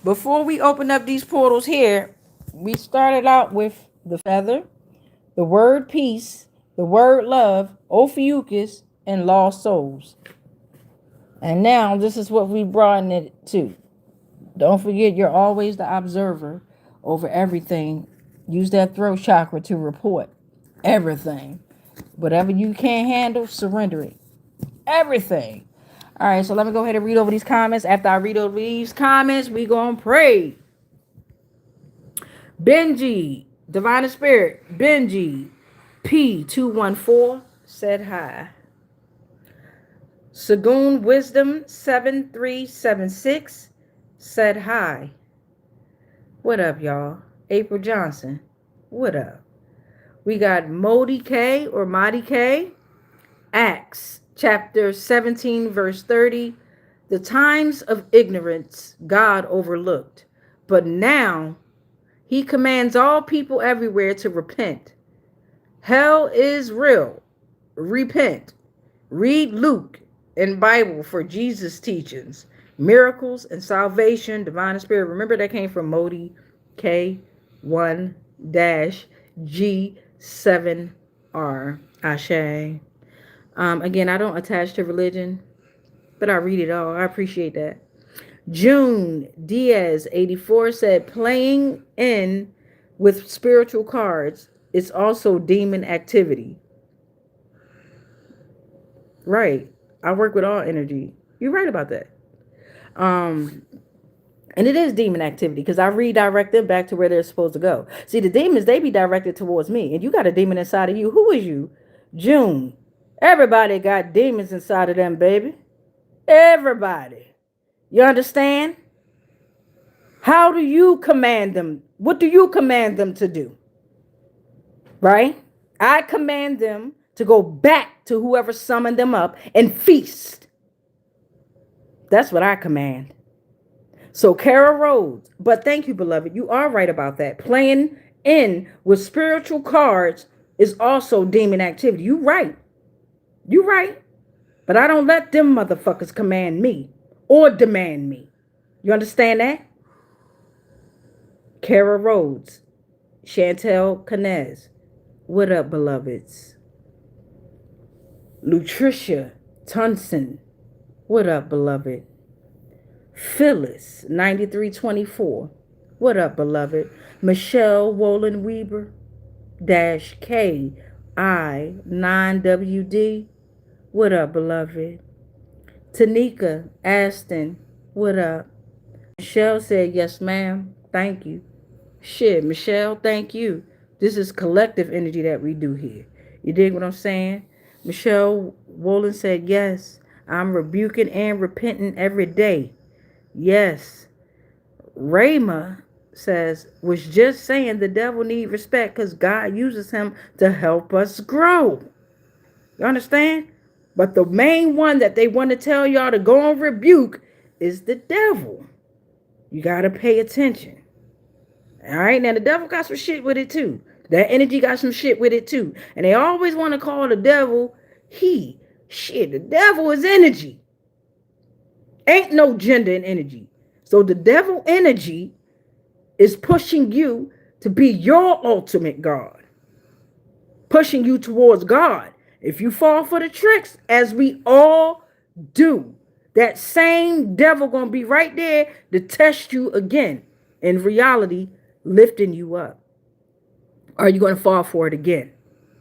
Speaker 1: before we open up these portals here, we started out with the feather, the word peace, the word love, Ophiuchus, and lost souls. And now this is what we broaden it to. Don't forget, you're always the observer over everything. Use that throat chakra to report everything. Whatever you can't handle, surrender it. Everything. All right, so let me go ahead and read over these comments. After I read over these comments, we gonna pray. Benji, Divine Spirit, Benji, P214 said hi. Sagoon Wisdom 7376 said hi. What up, y'all? April Johnson, what up? We got Modi K or Madi K. Acts chapter 17 verse 30. The times of ignorance God overlooked, but now he commands all people everywhere to repent. Hell is real. Repent. Read Luke and Bible for Jesus' teachings, miracles and salvation, divine spirit. Remember that came from Modi K1-G7R. Ashe. Again, I don't attach to religion, but I read it all. I appreciate that. June Diaz 84 said playing in with spiritual cards is also demon activity. Right. I work with all energy. You're right about that. And it is demon activity because I redirect them back to where they're supposed to go. See, the demons, they be directed towards me. And you got a demon inside of you. Who is you? June. Everybody got demons inside of them, baby. Everybody. You understand? How do you command them? What do you command them to do? Right? I command them to go back to whoever summoned them up and feast. That's what I command. So Kara Rhodes, but thank you, beloved. You are right about that. Playing in with spiritual cards is also demon activity. You right. You right. But I don't let them motherfuckers command me or demand me. You understand that? Kara Rhodes, Chantel Canez. What up, beloveds? Lutricia Tunson. What up, beloved? Phyllis 9324. What up, beloved? Michelle Wolin Weber -KI 9WD. What up, beloved? Tanika Aston. What up? Michelle said, yes, ma'am. Thank you. Shit, Michelle, thank you. This is collective energy that we do here. You dig what I'm saying? Michelle Wolin said, yes, I'm rebuking and repenting every day. Yes. Rayma says, was just saying the devil need respect because God uses him to help us grow. You understand? But the main one that they want to tell y'all to go and rebuke is the devil. You got to pay attention. All right? Now, the devil got some shit with it, too. That energy got some shit with it, too. And they always want to call the devil he. Shit, the devil is energy. Ain't no gender in energy. So the devil energy is pushing you to be your ultimate God. Pushing you towards God. If you fall for the tricks, as we all do, that same devil going to be right there to test you again. In reality, lifting you up. Are you going to fall for it again?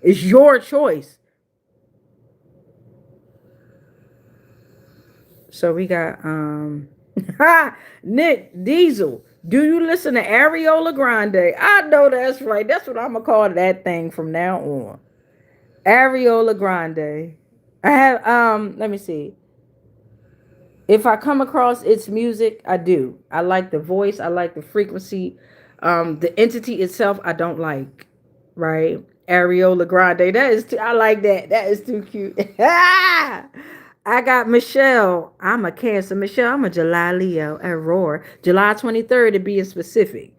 Speaker 1: It's your choice. So we got Nick Diesel. Do you listen to Areola Grande? I know that's right. That's what I'm going to call that thing from now on. Areola Grande. I have let me see. If I come across its music, I do. I like the voice, I like the frequency. The entity itself, I don't like, right? Areola Grande. That is too, I like that. That is too cute. I got Michelle. I'm a Cancer. Michelle, I'm a July Leo at Roar. July 23rd to be specific.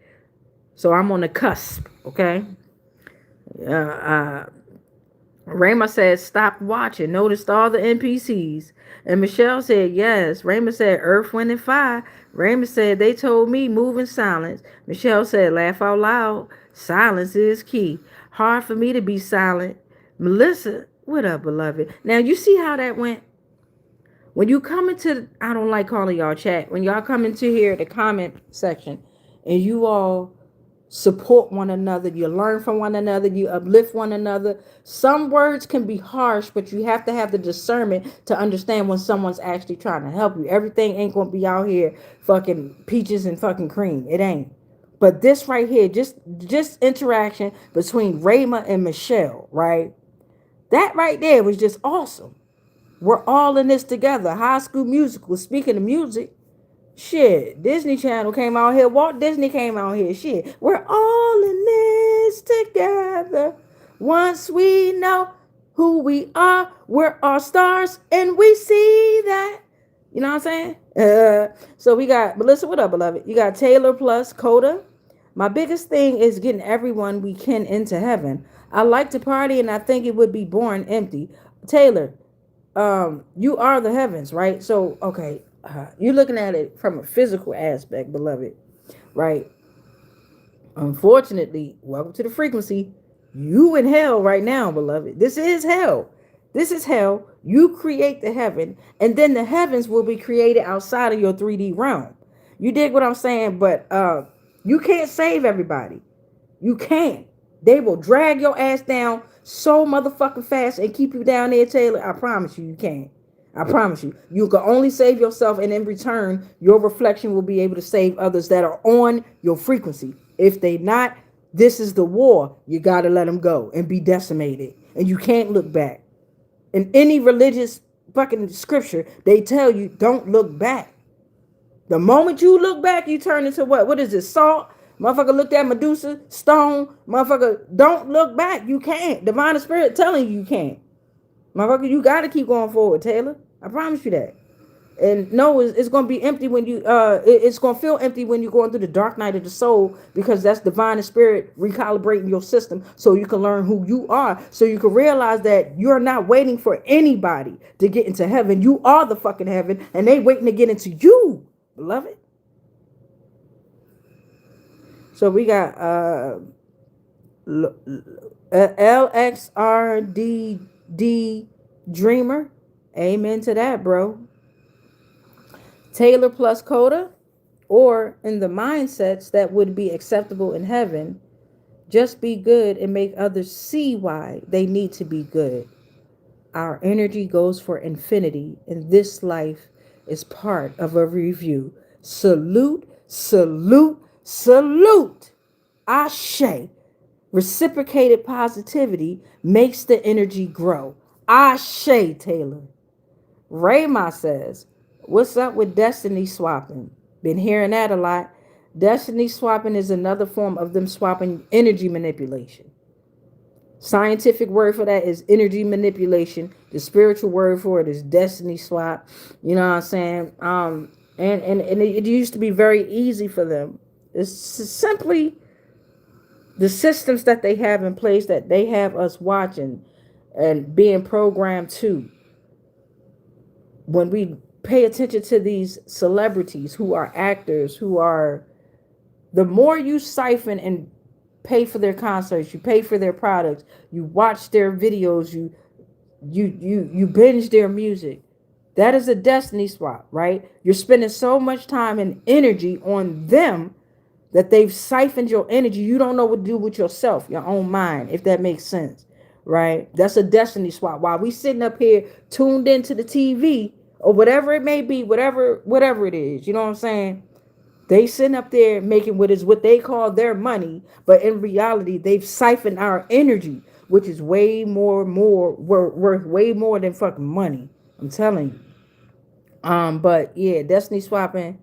Speaker 1: So I'm on the cusp, okay? Uh, Rayma said, stop watching. Noticed all the NPCs. And Michelle said, yes. Rayma said, Earth, Wind, and Fire. Rayma said, they told me move in silence. Michelle said, laugh out loud. Silence is key. Hard for me to be silent. Melissa, what up, beloved? Now, you see how that went? When you come into, I don't like calling y'all chat. When y'all come into here, the comment section, and you all support one another, you learn from one another, you uplift one another. Some words can be harsh, but you have to have the discernment to understand when someone's actually trying to help you. Everything ain't gonna be out here fucking peaches and fucking cream. It ain't. But this right here, just interaction between Rayma and Michelle, right? That right there was just awesome. We're all in this together. High School Musical. Speaking of music, shit, Disney Channel came out here. Walt Disney came out here. Shit, we're all in this together. Once we know who we are, we're all stars, and we see that. You know what I'm saying? So we got Melissa. What up, beloved? You got Taylor plus Coda. My biggest thing is getting everyone we can into heaven. I like to party, and I think it would be boring empty. Taylor, you are the heavens, right? So okay, you're looking at it from a physical aspect, beloved, right? Unfortunately, welcome to the frequency. You in hell right now, beloved. This is hell. This is hell. You create the heaven, and then the heavens will be created outside of your 3D realm. You dig what I'm saying? But you can't save everybody. You can't. They will drag your ass down so motherfucking fast and keep you down there, Taylor. I promise you, you can't. I promise you. You can only save yourself, and in return, your reflection will be able to save others that are on your frequency. If they not, this is the war. You got to let them go and be decimated. And you can't look back. In any religious fucking scripture, they tell you don't look back. The moment you look back, you turn into what? What is this? Salt? Motherfucker looked at Medusa, stone. Motherfucker, don't look back. You can't. Divine Spirit telling you can't. Motherfucker, you got to keep going forward, Taylor. I promise you that. And no, it's going to be empty when you, it's going to feel empty when you're going through the dark night of the soul, because that's divine spirit recalibrating your system so you can learn who you are, so you can realize that you're not waiting for anybody to get into heaven. You are the fucking heaven, and they waiting to get into you, beloved. So we got LXRDD Dreamer. Amen to that, bro. Taylor plus Coda, or in the mindsets that would be acceptable in heaven, just be good and make others see why they need to be good. Our energy goes for infinity, and this life is part of a review. Salute, salute, salute. Ashe. Reciprocated positivity makes the energy grow. Ashe, Taylor. Rayma says, what's up with destiny swapping? Been hearing that a lot. Destiny swapping is another form of them swapping energy manipulation. Scientific word for that is energy manipulation. The spiritual word for it is destiny swap. You know what I'm saying? And it used to be very easy for them. It's simply the systems that they have in place that they have us watching and being programmed to. When we pay attention to these celebrities who are actors, who are, the more you siphon and pay for their concerts, you pay for their products, you watch their videos, you binge their music. That is a destiny swap, right? You're spending so much time and energy on them that they've siphoned your energy. You don't know what to do with yourself, your own mind, if that makes sense, right? That's a destiny swap. While we sitting up here tuned into the TV or whatever it may be, whatever it is, you know what I'm saying? They sitting up there making what they call their money, but in reality, they've siphoned our energy, which is worth way more than fucking money. I'm telling you. But yeah, destiny swapping.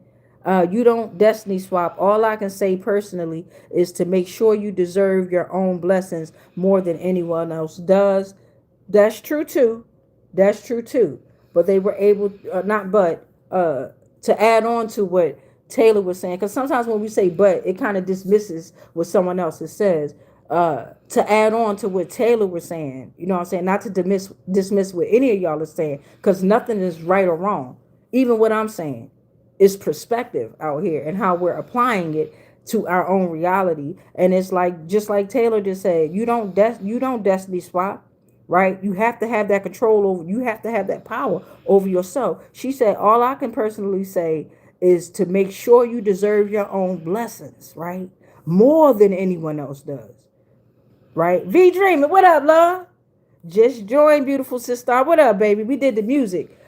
Speaker 1: You don't destiny swap. All I can say personally is to make sure you deserve your own blessings more than anyone else does. That's true too. That's true too. But they were able, not but, to add on to what Taylor was saying, because sometimes when we say but, it kind of dismisses what someone else says. To add on to what Taylor was saying, you know what I'm saying? Not to dismiss what any of y'all are saying, because nothing is right or wrong. Even what I'm saying is perspective out here and how we're applying it to our own reality. And it's like, just like Taylor just said, you don't destiny swap, right? You have to have that control over, you have to have that power over yourself. She said, all I can personally say is to make sure you deserve your own blessings, right? More than anyone else does, right? V Dreaming, what up, love? Just joined, beautiful sister. What up, baby? We did the music.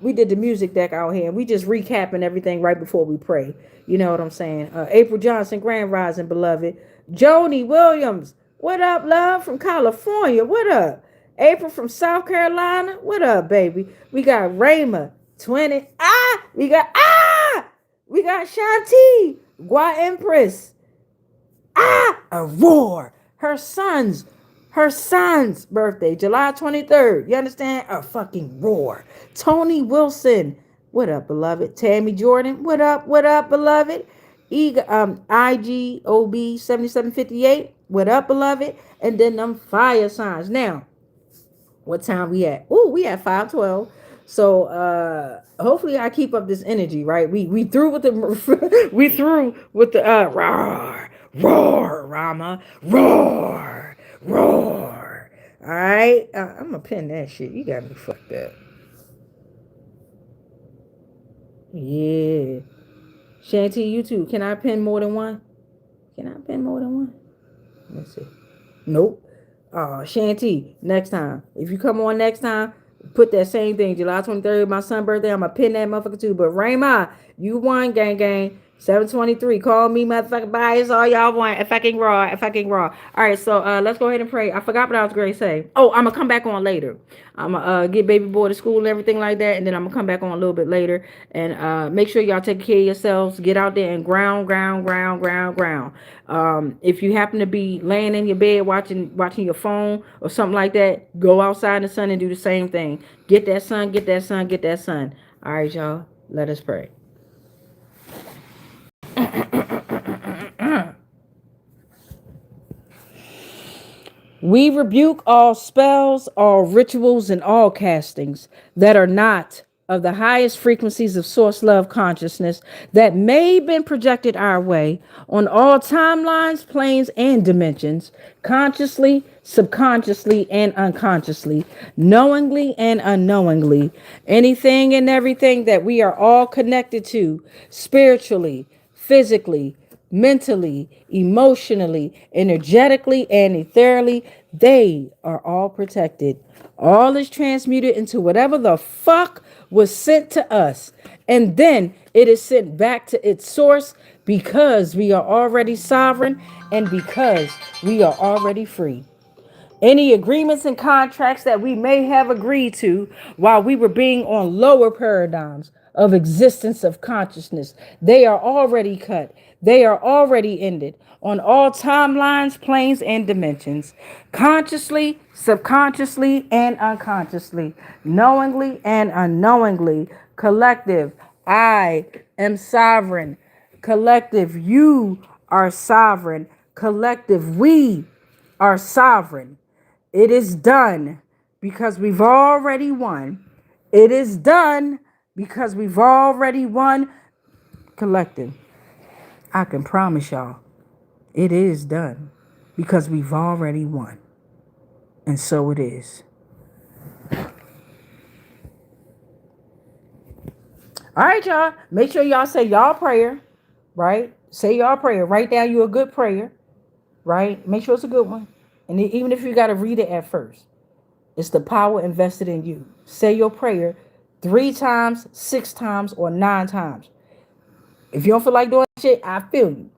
Speaker 1: We did the music deck out here, and we just recapping everything right before we pray. You know what I'm saying? April Johnson, Grand Rising, beloved. Joni Williams, what up, love? From California, what up? April from South Carolina, what up, baby? We got Rayma, 20. We got Shanti, Gua Empress. A roar. Her son's birthday, July 23rd. You understand? A fucking roar. Tony Wilson. What up, beloved? Tammy Jordan. What up, beloved? IGOB 7758. What up, beloved? And then them fire signs. Now, what time we at? Oh, we at 5:12. So hopefully I keep up this energy, right? We through with the we through with the roar, Rama, roar. All right, I'm gonna pin that shit. You got me fucked up. Yeah, Shanty, you too. Can I pin more than one? Let's see. Nope. Shanty, next time. If you come on next time, put that same thing. July 23rd, my son's birthday. I'm going to pin that motherfucker too. But Rayma, you won, gang. 723. Call me motherfucking bias. All y'all want. If I can raw. All right, so let's go ahead and pray. I forgot what I was going to say. Oh, I'm going to come back on later. I'm going to get baby boy to school and everything like that. And then I'm going to come back on a little bit later. And make sure y'all take care of yourselves. Get out there and ground. If you happen to be laying in your bed watching your phone or something like that, go outside in the sun and do the same thing. Get that sun. All right, y'all. Let us pray. We rebuke all spells, all rituals, and all castings that are not of the highest frequencies of source love consciousness that may have been projected our way on all timelines, planes, and dimensions, consciously, subconsciously, and unconsciously, knowingly and unknowingly. Anything and everything that we are all connected to spiritually, physically, mentally, emotionally, energetically, and ethereally, they are all protected. All is transmuted into whatever the fuck was sent to us. And then it is sent back to its source because we are already sovereign and because we are already free. Any agreements and contracts that we may have agreed to while we were being on lower paradigms of existence of consciousness, they are already cut. They are already ended on all timelines, planes, and dimensions, consciously, subconsciously, and unconsciously, knowingly and unknowingly. Collective, I am sovereign. Collective, you are sovereign. Collective, we are sovereign. It is done because we've already won. It is done because we've already won. Collective, I can promise y'all, it is done because we've already won. And so it is. All right, y'all. Make sure y'all say y'all prayer, right? Say y'all prayer. Write down you a good prayer, right? Make sure it's a good one. And even if you got to read it at first, it's the power invested in you. Say your prayer 3 times, 6 times, or 9 times. If you don't feel like doing shit, I feel you.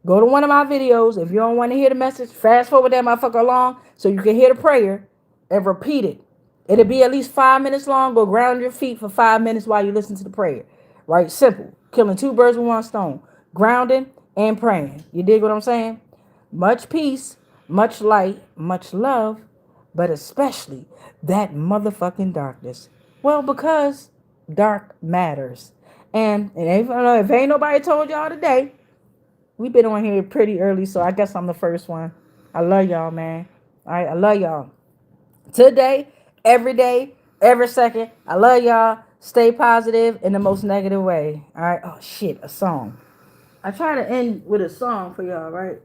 Speaker 1: Go to one of my videos. If you don't want to hear the message, fast forward that motherfucker along so you can hear the prayer and repeat it. It'll be at least 5 minutes long. Go ground your feet for 5 minutes while you listen to the prayer. Right? Simple. killing two birds with one stone, grounding and praying. You dig what I'm saying? Much peace, much light, much love, but especially that motherfucking darkness. Well, because dark matters. And if ain't nobody told y'all today, we've been on here pretty early, so I guess I'm the first one. I love y'all, man. All right, I love y'all. Today, every day, every second. I love y'all. Stay positive in the most negative way. All right. Oh shit, a song. I try to end with a song for y'all, right?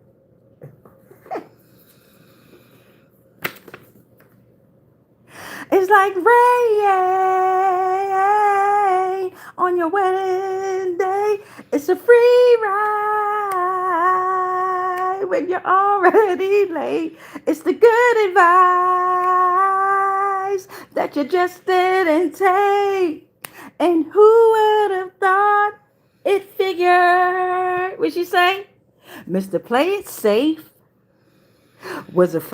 Speaker 1: It's like rain on your wedding day. It's a free ride when you're already late. It's the good advice that you just didn't take. And who would have thought it figured? What she say? Mr. Play It Safe was a